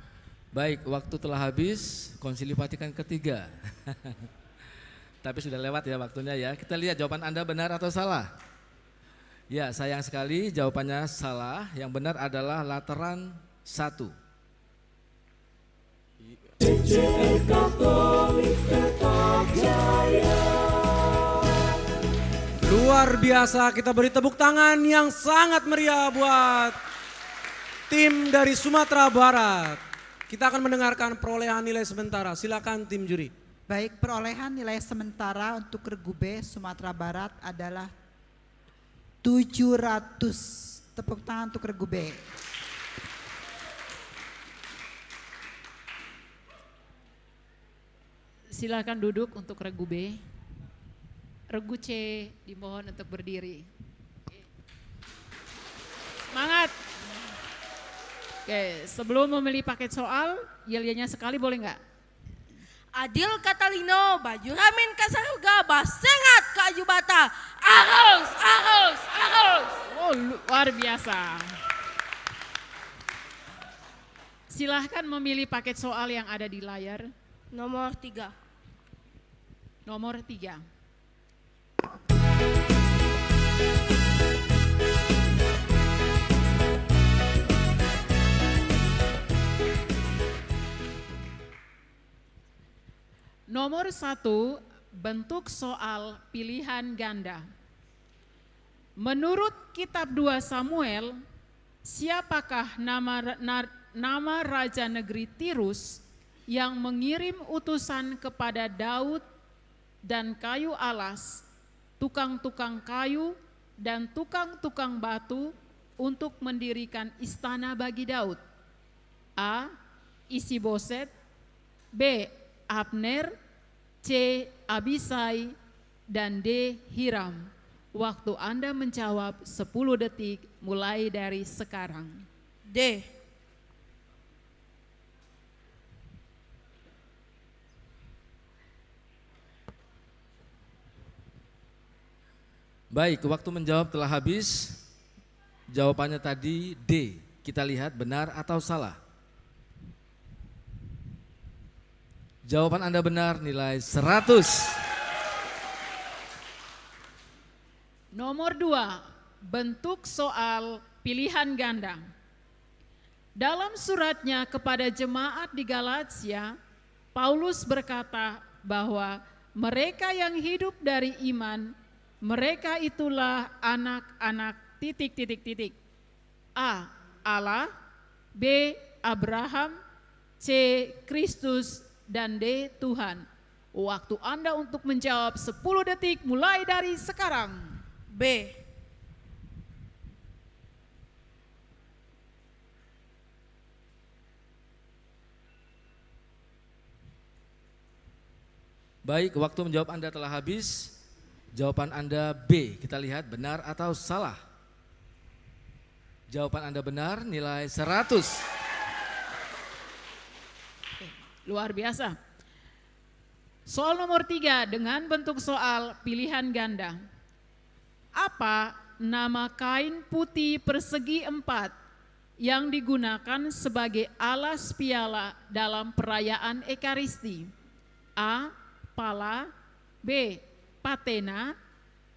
Baik, waktu telah habis, Konsili Vatikan ketiga. Tapi sudah lewat ya waktunya ya. Kita lihat jawaban Anda benar atau salah. Ya, sayang sekali jawabannya salah. Yang benar adalah Lateran 1. Luar biasa, kita beri tepuk tangan yang sangat meriah buat tim dari Sumatera Barat. Kita akan mendengarkan perolehan nilai sementara. Silakan tim juri. Baik, perolehan nilai sementara untuk regu B Sumatera Barat adalah 700. Tepuk tangan untuk regu B. Silakan duduk untuk regu B. Regu C dimohon untuk berdiri. Semangat. Oke, sebelum memilih paket soal, yel-yelnya sekali boleh nggak? Adil Katalino, baju ramen kasaruga, basengat kaju bata. Arus, arus, arus. Oh, luar biasa. Silahkan memilih paket soal yang ada di layar. Nomor 3. Nomor 3. Nomor 1, bentuk soal pilihan ganda. Menurut kitab 2 Samuel, siapakah nama Raja Negeri Tirus yang mengirim utusan kepada Daud dan kayu alas, tukang-tukang kayu dan tukang-tukang batu untuk mendirikan istana bagi Daud? A. Isiboset, B. Abner, C. Abisai, dan D. Hiram. Waktu Anda menjawab 10 detik mulai dari sekarang. D. Baik, waktu menjawab telah habis. Jawabannya tadi D. Kita lihat benar atau salah. Jawaban Anda benar, nilai 100. Nomor 2, bentuk soal pilihan ganda. Dalam suratnya kepada jemaat di Galatia, Paulus berkata bahwa mereka yang hidup dari iman, mereka itulah anak-anak ... A. Allah, B. Abraham, C. Kristus, dan D. Tuhan. Waktu Anda untuk menjawab 10 detik mulai dari sekarang. B. Baik, waktu menjawab Anda telah habis. Jawaban Anda B. Kita lihat benar atau salah. Jawaban Anda benar, nilai 100. Luar biasa. Soal nomor 3 dengan bentuk soal pilihan ganda. Apa nama kain putih persegi 4 yang digunakan sebagai alas piala dalam perayaan Ekaristi? A. Pala, B. Patena,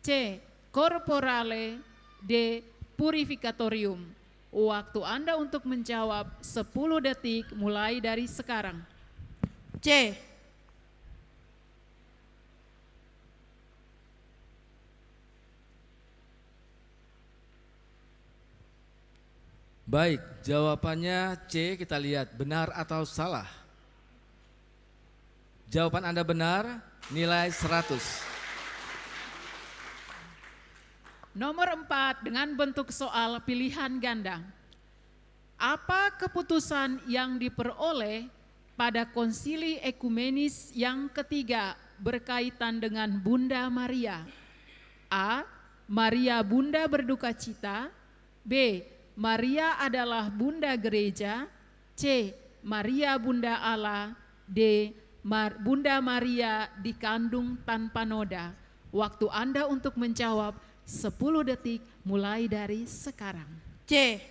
C. Corporale, D. Purificatorium. Waktu Anda untuk menjawab 10 detik mulai dari sekarang. C. Baik, jawabannya C, kita lihat benar atau salah. Jawaban Anda benar, nilai 100. Nomor 4 dengan bentuk soal pilihan ganda. Apa keputusan yang diperoleh pada konsili ekumenis yang ketiga berkaitan dengan Bunda Maria? A. Maria Bunda berduka cita. B. Maria adalah Bunda Gereja. C. Maria Bunda Allah. D. Bunda Maria dikandung tanpa noda. Waktu Anda untuk menjawab 10 detik mulai dari sekarang. C.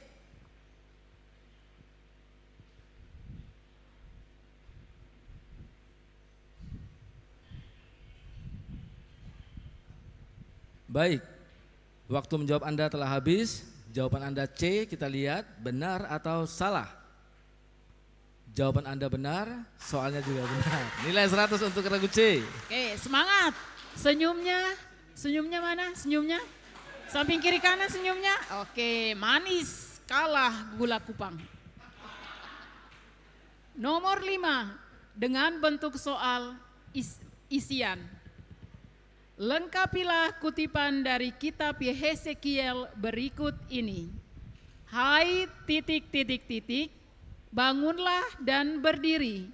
Baik, waktu menjawab Anda telah habis. Jawaban Anda C, kita lihat benar atau salah. Jawaban Anda benar, soalnya juga benar. Nilai 100 untuk regu C. Oke, semangat. Senyumnya mana? Senyumnya? Samping kiri kanan senyumnya? Oke, manis kalah gula kupang. Nomor 5 dengan bentuk soal isian. Lengkapilah kutipan dari kitab Yehezekiel berikut ini. Hai ... bangunlah dan berdiri,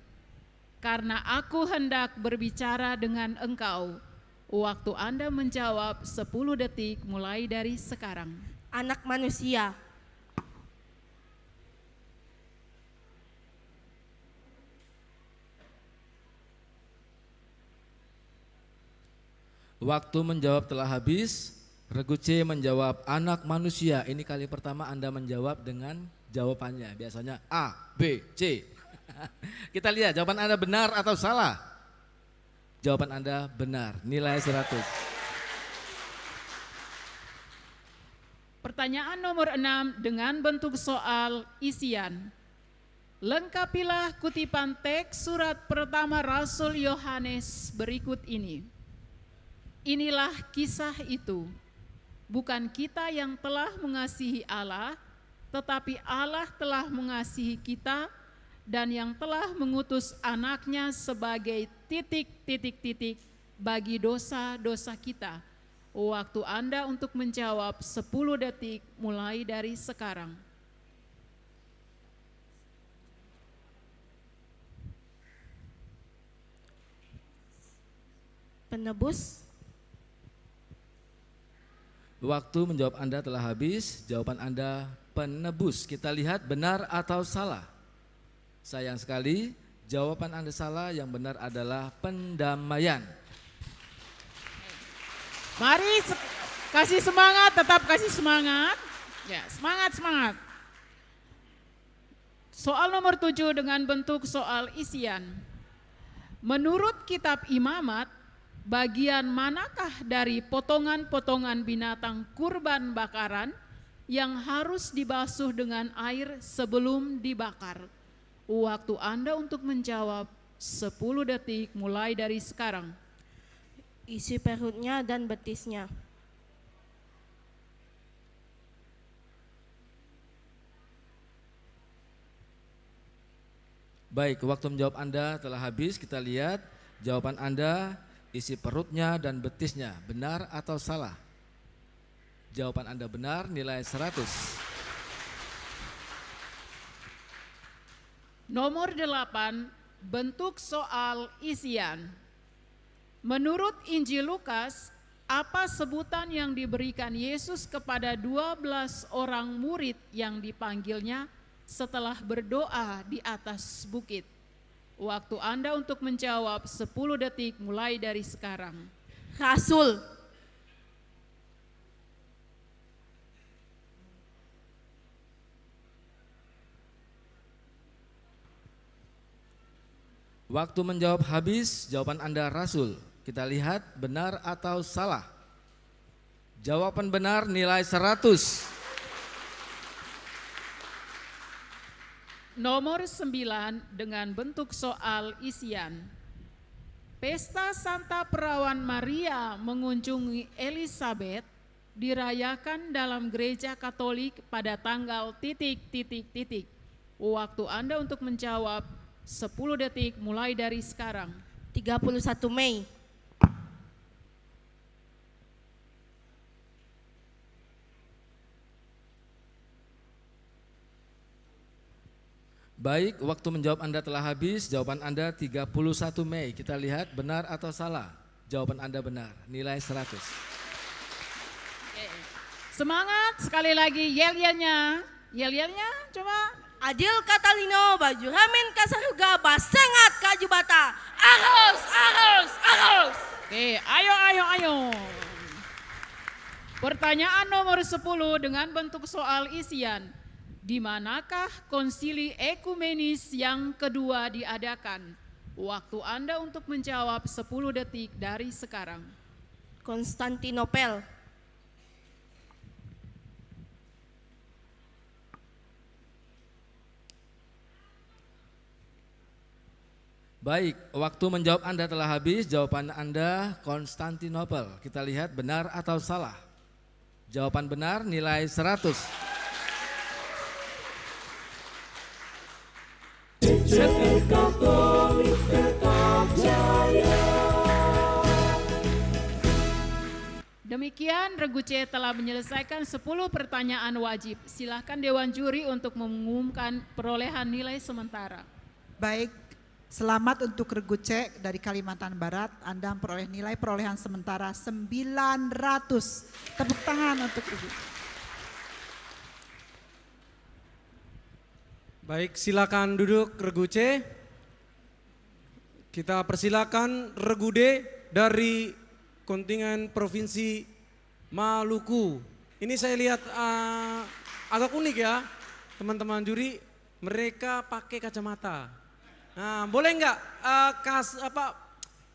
karena aku hendak berbicara dengan engkau. Waktu Anda menjawab 10 detik mulai dari sekarang. Anak manusia. Waktu menjawab telah habis. Regu C menjawab anak manusia. Ini kali pertama Anda menjawab dengan jawabannya. Biasanya A, B, C. Kita lihat jawaban Anda benar atau salah. Jawaban Anda benar, nilai 100. Pertanyaan nomor 6 dengan bentuk soal isian. Lengkapilah kutipan teks surat pertama Rasul Yohanes berikut ini. Inilah kisah itu. Bukan kita yang telah mengasihi Allah, tetapi Allah telah mengasihi kita dan yang telah mengutus anaknya sebagai ... bagi dosa-dosa kita. Waktu Anda untuk menjawab 10 detik mulai dari sekarang. Penebus. Waktu menjawab Anda telah habis. Jawaban Anda penebus. Kita lihat benar atau salah. Sayang sekali, jawaban Anda salah. Yang benar adalah pendamaian. Mari kasih semangat, tetap kasih semangat. Ya, semangat. Soal nomor 7 dengan bentuk soal isian. Menurut kitab Imamat, bagian manakah dari potongan-potongan binatang kurban bakaran yang harus dibasuh dengan air sebelum dibakar? Waktu Anda untuk menjawab 10 detik mulai dari sekarang. Isi perutnya dan betisnya. Baik, waktu menjawab Anda telah habis. Kita lihat jawaban Anda, isi perutnya dan betisnya. Benar atau salah? Jawaban Anda benar, nilai 100. Nomor 8, bentuk soal isian. Menurut Injil Lukas, apa sebutan yang diberikan Yesus kepada 12 orang murid yang dipanggilnya setelah berdoa di atas bukit? Waktu Anda untuk menjawab 10 detik mulai dari sekarang. Rasul. Waktu menjawab habis, jawaban Anda Rasul. Kita lihat benar atau salah. Jawaban benar nilai 100. Nomor 9 dengan bentuk soal isian. Pesta Santa Perawan Maria mengunjungi Elizabeth dirayakan dalam gereja Katolik pada tanggal ... Waktu Anda untuk menjawab 10 detik mulai dari sekarang. 31 Mei. Baik, waktu menjawab Anda telah habis. Jawaban Anda 31 Mei. Kita lihat benar atau salah. Jawaban Anda benar, nilai 100. Semangat, sekali lagi yel-yelnya. Yel-yelnya coba. Adil Katalino, baju ramen kasaruga, basengat kaju bata. Arus, arus, arus. Oke, ayo. Pertanyaan nomor 10 dengan bentuk soal isian. Di manakah konsili ekumenis yang kedua diadakan? Waktu Anda untuk menjawab 10 detik dari sekarang. Konstantinopel. Baik, waktu menjawab Anda telah habis. Jawaban Anda Konstantinopel. Kita lihat benar atau salah. Jawaban benar nilai 100. Demikian Regu C telah menyelesaikan 10 pertanyaan wajib. Silakan Dewan Juri untuk mengumumkan perolehan nilai sementara. Baik, selamat untuk Regu C dari Kalimantan Barat. Anda memperoleh nilai perolehan sementara 900. Tepuk tangan untuk Ibu. Baik, silakan duduk Regu C. Kita persilakan Regu D dari kontingen Provinsi Maluku. Ini saya lihat agak unik ya, teman-teman juri. Mereka pakai kacamata. Nah, boleh nggak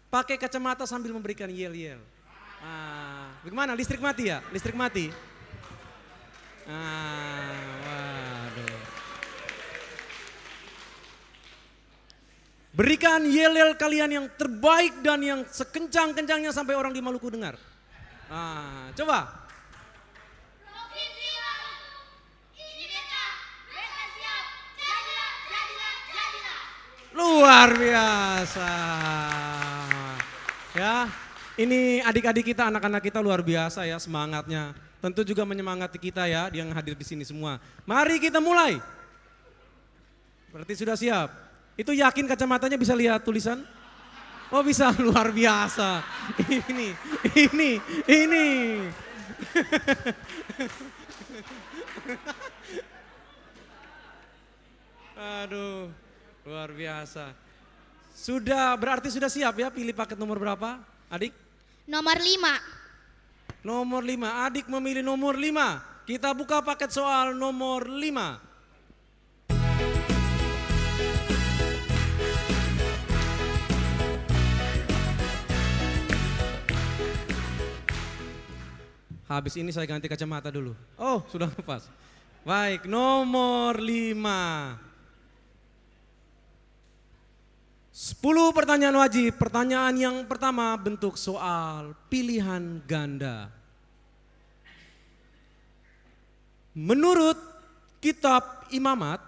pakai kacamata sambil memberikan yel-yel? Bagaimana? Listrik mati ya? Listrik mati. Waduh. Berikan yel-yel kalian yang terbaik dan yang sekencang-kencangnya sampai orang di Maluku dengar. Coba. Provinsi Maluku, ini beta, beta siap, jadilah, jadilah, jadilah. Luar biasa. Ya, ini adik-adik kita, anak-anak kita luar biasa ya semangatnya. Tentu juga menyemangati kita ya yang hadir di sini semua. Mari kita mulai. Berarti sudah siap. Itu yakin kacamatanya bisa lihat tulisan? Oh bisa, luar biasa. Ini. Aduh, luar biasa. Berarti sudah siap ya, pilih paket nomor berapa, adik? Nomor 5. Nomor 5, adik memilih nomor 5. Kita buka paket soal nomor 5. Habis ini saya ganti kacamata dulu. Oh, sudah lepas. Baik, nomor 5. 10 pertanyaan wajib. Pertanyaan yang pertama bentuk soal pilihan ganda. Menurut kitab Imamat,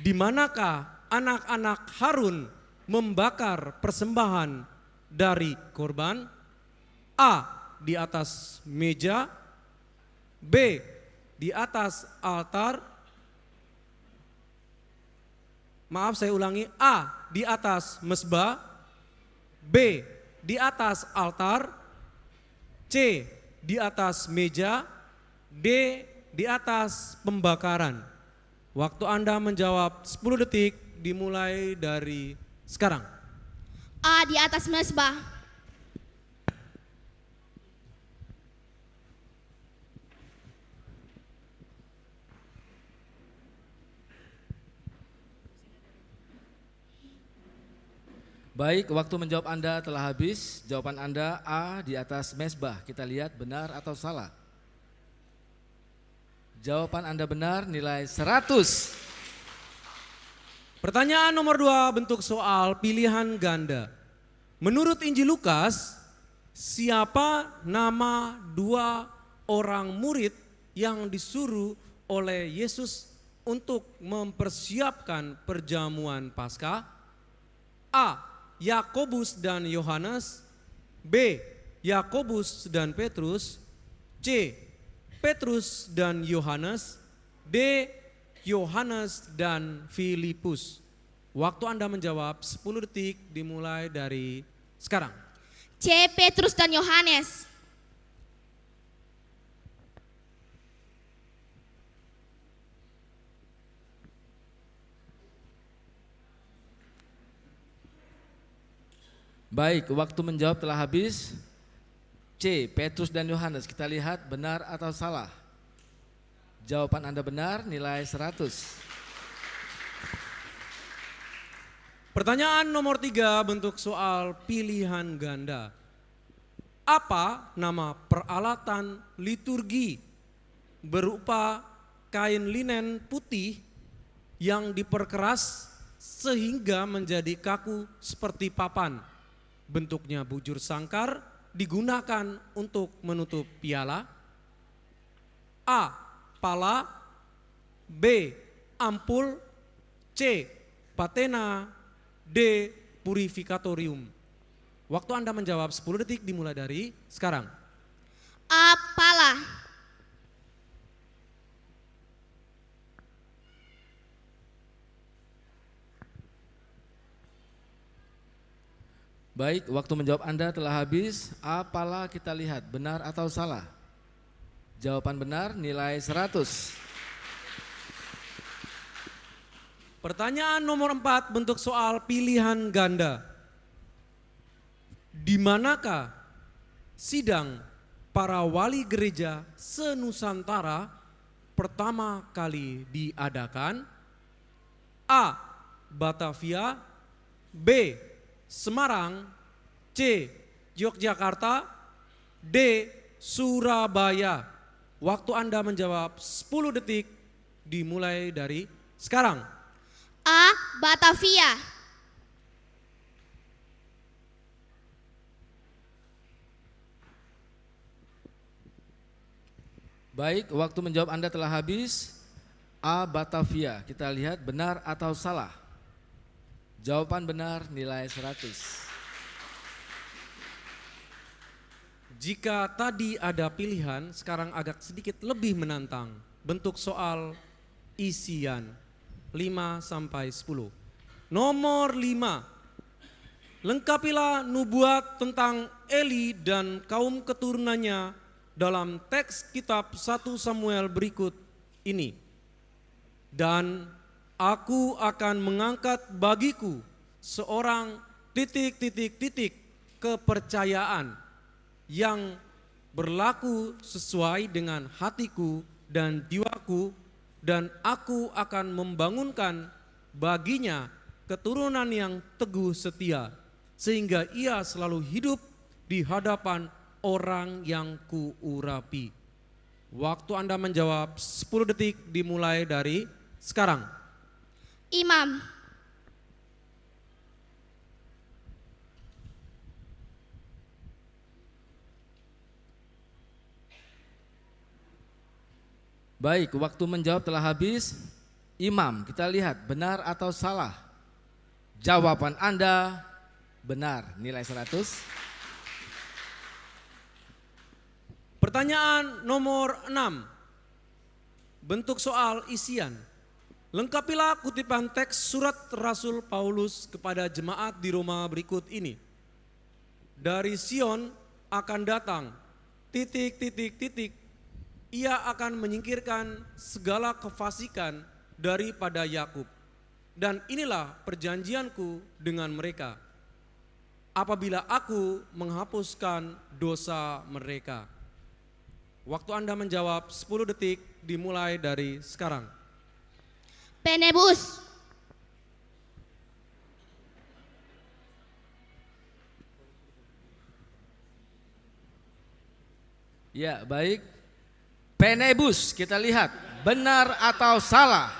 di manakah anak-anak Harun membakar persembahan dari korban? A. Di atas meja, B. Di atas altar, maaf saya ulangi, A. Di atas mezbah, B. Di atas altar, C. Di atas meja, D. Di atas pembakaran. Waktu Anda menjawab 10 detik dimulai dari sekarang. A. Di atas mezbah. Baik, waktu menjawab Anda telah habis. Jawaban Anda A, di atas mezbah. Kita lihat benar atau salah. Jawaban Anda benar, nilai 100. Pertanyaan nomor 2 bentuk soal pilihan ganda. Menurut Injil Lukas, siapa nama 2 orang murid yang disuruh oleh Yesus untuk mempersiapkan perjamuan Paskah? A. Yakobus dan Yohanes. B. Yakobus dan Petrus. C. Petrus dan Yohanes. D. Yohanes dan Filipus. Waktu Anda menjawab 10 detik dimulai dari sekarang. C. Petrus dan Yohanes. Baik, waktu menjawab telah habis. C. Petrus dan Yohanes. Kita lihat benar atau salah. Jawaban Anda benar, nilai 100. Pertanyaan nomor 3 bentuk soal pilihan ganda. Apa nama peralatan liturgi berupa kain linen putih yang diperkeras sehingga menjadi kaku seperti papan? Bentuknya bujur sangkar, digunakan untuk menutup piala. A. Pala. B. Ampul. C. Patena. D. Purifikatorium. Waktu Anda menjawab 10 detik dimulai dari sekarang. A. Pala. Baik, waktu menjawab Anda telah habis. A. Pala, kita lihat benar atau salah. Jawaban benar, nilai 100. Pertanyaan nomor 4 bentuk soal pilihan ganda. Di manakah sidang para wali gereja se-Nusantara pertama kali diadakan? A. Batavia. B. Semarang. C. Yogyakarta. D. Surabaya. Waktu Anda menjawab 10 detik dimulai dari sekarang. A. Batavia. Baik, waktu menjawab Anda telah habis. A. Batavia. Kita lihat benar atau salah. Jawaban benar, nilai 100. Jika tadi ada pilihan, sekarang agak sedikit lebih menantang. Bentuk soal isian 5-10. Nomor 5. Lengkapilah nubuat tentang Eli dan kaum keturunannya dalam teks kitab 1 Samuel berikut ini. Dan aku akan mengangkat bagiku seorang ... kepercayaan yang berlaku sesuai dengan hatiku dan jiwaku, dan aku akan membangunkan baginya keturunan yang teguh setia, sehingga ia selalu hidup di hadapan orang yang kuurapi. Waktu Anda menjawab 10 detik dimulai dari sekarang. Imam. Baik, waktu menjawab telah habis. Imam, kita lihat benar atau salah. Jawaban Anda benar, nilai 100. Pertanyaan nomor 6. Bentuk soal isian. Lengkapilah kutipan teks surat Rasul Paulus kepada jemaat di Roma berikut ini. Dari Sion akan datang ... Ia akan menyingkirkan segala kefasikan daripada Yakub. Dan inilah perjanjianku dengan mereka, apabila aku menghapuskan dosa mereka. Waktu Anda menjawab 10 detik dimulai dari sekarang. Penebus. Ya, baik. Penebus, kita lihat benar atau salah.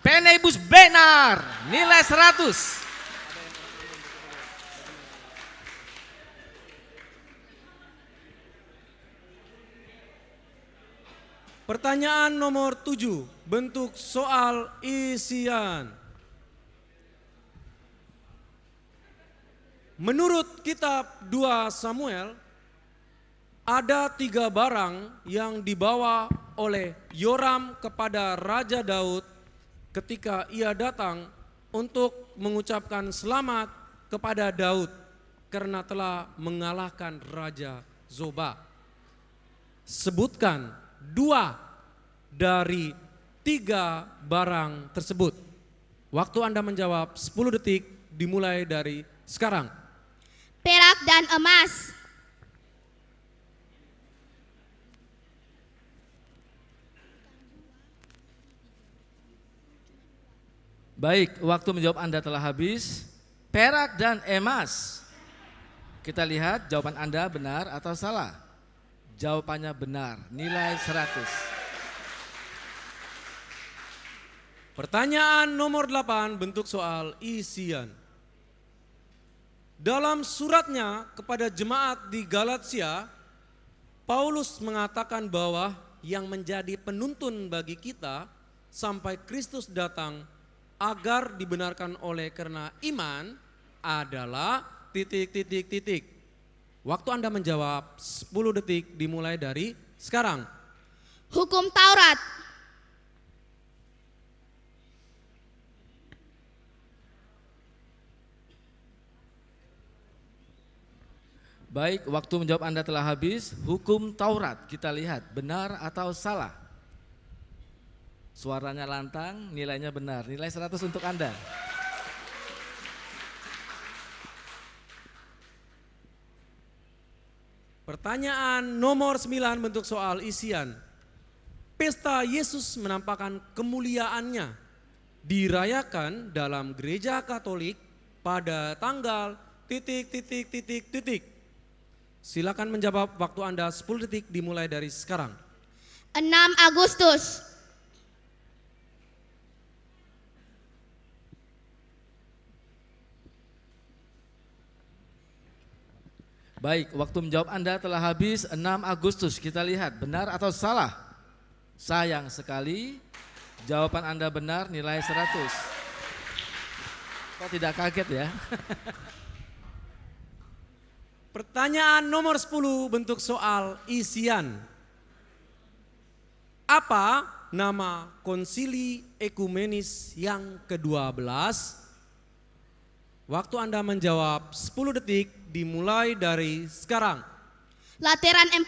Penebus benar, nilai 100. Pertanyaan nomor 7, bentuk soal isian. Menurut kitab 2 Samuel, ada 3 barang yang dibawa oleh Yoram kepada Raja Daud ketika ia datang untuk mengucapkan selamat kepada Daud karena telah mengalahkan Raja Zobah. Sebutkan 2 dari 3 barang tersebut. Waktu Anda menjawab 10 detik dimulai dari sekarang. Perak dan emas. Baik, waktu menjawab Anda telah habis. Perak dan emas. Kita lihat jawaban Anda benar atau salah. Jawabannya benar, nilai 100. Pertanyaan nomor 8, bentuk soal isian. Dalam suratnya kepada jemaat di Galatia, Paulus mengatakan bahwa yang menjadi penuntun bagi kita sampai Kristus datang agar dibenarkan oleh karena iman adalah ... Waktu Anda menjawab 10 detik dimulai dari sekarang. Hukum Taurat. Baik, waktu menjawab Anda telah habis. Hukum Taurat, kita lihat benar atau salah. Suaranya lantang, nilainya benar. Nilai 100 untuk Anda. Pertanyaan nomor 9, bentuk soal isian. Pesta Yesus menampakkan kemuliaannya dirayakan dalam gereja Katolik pada tanggal ... Silakan menjawab, waktu Anda 10 detik dimulai dari sekarang. 6 Agustus. Baik, waktu menjawab Anda telah habis. 6 Agustus, kita lihat benar atau salah. Sayang sekali, jawaban Anda benar, nilai 100. Kok tidak kaget ya? Pertanyaan nomor 10, bentuk soal isian. Apa nama konsili ekumenis yang ke-12? Waktu Anda menjawab 10 detik dimulai dari sekarang. Lateran 4.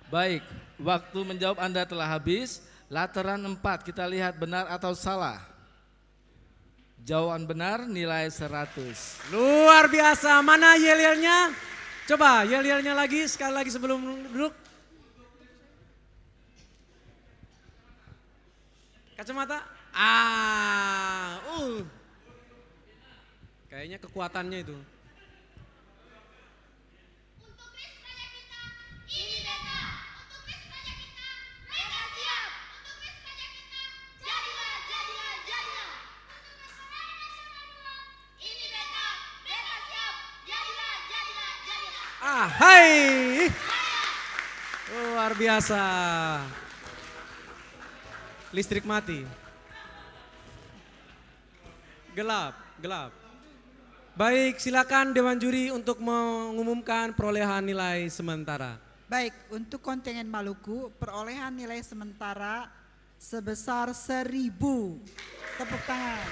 Baik, waktu menjawab Anda telah habis. Lateran 4, kita lihat benar atau salah. Jawaban benar, nilai 100. Luar biasa, mana yel-yelnya? Coba yel-yelnya lagi, sekali lagi sebelum duduk. Kacamata? Kayaknya kekuatannya itu. Untuk Kristus Raja kita, ini beta. Untuk Kristus Raja kita, beta siap. Untuk Kristus Raja kita, jadilah, jadilah, jadilah. Untuk Persaudaraan Nasional 2, ini beta. Beta siap. Jadilah, jadilah, jadilah. Hai. Luar biasa. Listrik mati. Gelap, gelap. Baik, silakan Dewan Juri untuk mengumumkan perolehan nilai sementara. Baik, untuk kontingen Maluku perolehan nilai sementara sebesar 1000. Tepuk tangan.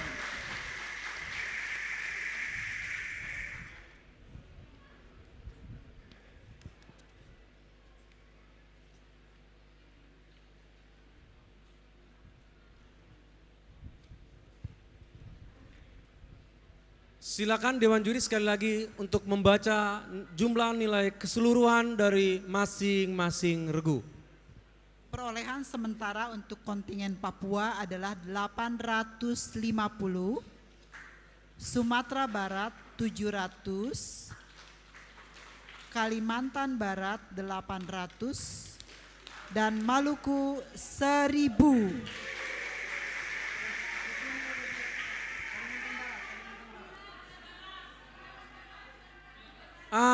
Silakan Dewan Juri sekali lagi untuk membaca jumlah nilai keseluruhan dari masing-masing regu. Perolehan sementara untuk kontingen Papua adalah 850, Sumatera Barat 700, Kalimantan Barat 800, dan Maluku 1000.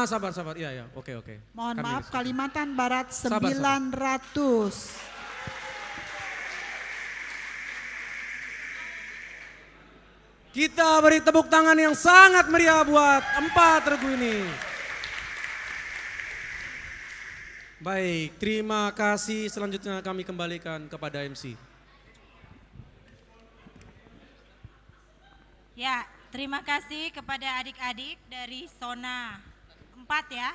Sabar. Iya. Oke. Mohon Kami maaf, bisa. Kalimantan Barat Sabar. 900. Kita beri tepuk tangan yang sangat meriah buat 4 regu ini. Baik, terima kasih. Selanjutnya kami kembalikan kepada MC. Ya, terima kasih kepada adik-adik dari zona 4 ya.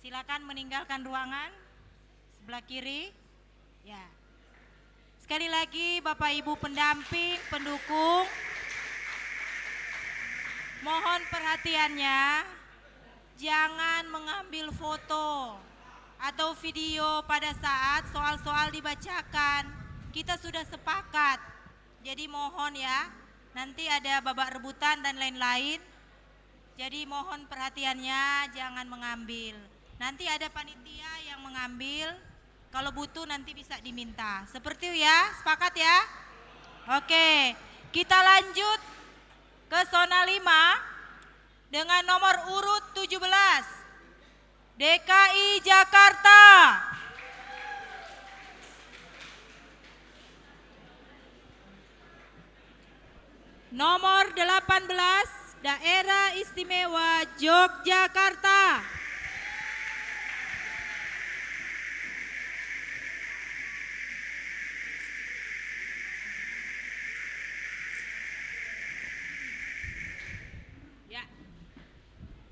Silakan meninggalkan ruangan sebelah kiri. Ya. Sekali lagi Bapak Ibu pendamping, pendukung, mohon perhatiannya, jangan mengambil foto atau video pada saat soal-soal dibacakan. Kita sudah sepakat, jadi mohon ya, nanti ada babak rebutan dan lain-lain. Jadi mohon perhatiannya, jangan mengambil. Nanti ada panitia yang mengambil. Kalau butuh nanti bisa diminta. Seperti itu ya, sepakat ya? Oke, kita lanjut ke zona 5 dengan nomor urut 17. DKI Jakarta. Nomor 18, Daerah Istimewa Yogyakarta.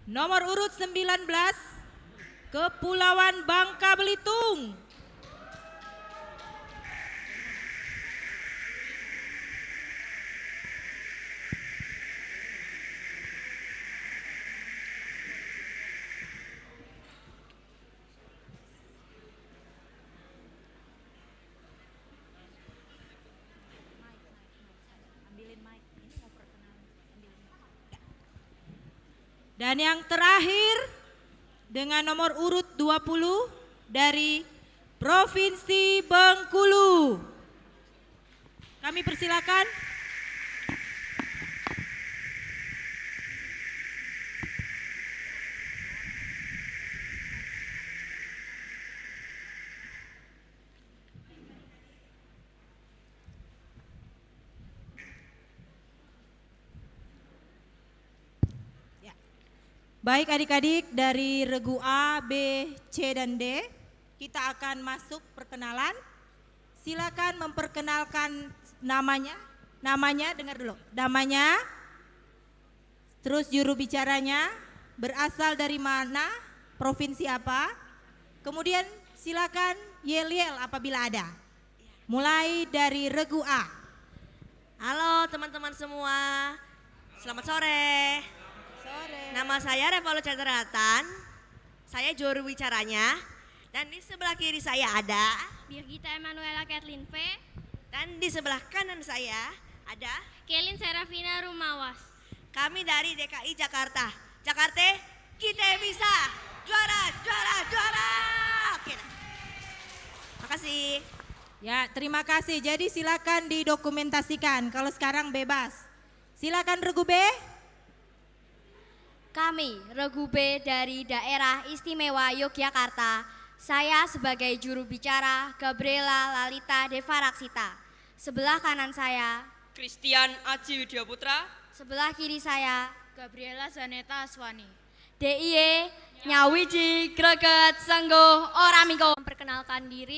Nomor urut 19, Kepulauan Bangka Belitung. Dan yang terakhir dengan nomor urut 20 dari Provinsi Bengkulu. Kami persilakan. Baik adik-adik dari regu A, B, C, dan D, kita akan masuk perkenalan. Silakan memperkenalkan namanya dengar dulu, namanya, terus juru bicaranya, berasal dari mana, provinsi apa, kemudian silakan yel-yel apabila ada. Mulai dari regu A. Halo teman-teman semua, selamat sore. Nama saya Revolusi Ceratan, saya juru bicaranya, dan di sebelah kiri saya ada Birgita Emanuela Kathleen V. Dan di sebelah kanan saya ada Kelin Serafina Rumawas. Kami dari DKI Jakarta. Jakarta, kita bisa juara. Oke. Makasih. Ya, terima kasih. Jadi silakan didokumentasikan. Kalau sekarang bebas. Silakan regu B. Kami, regu B dari Daerah Istimewa Yogyakarta. Saya sebagai juru bicara Gabriela Lalita Devaraksita. Sebelah kanan saya Christian Aji Widya Putra. sebelah kiri saya Gabriela Zaneta Aswani. DIY Nyawiji Greget Senggo Oramiko. Memperkenalkan diri.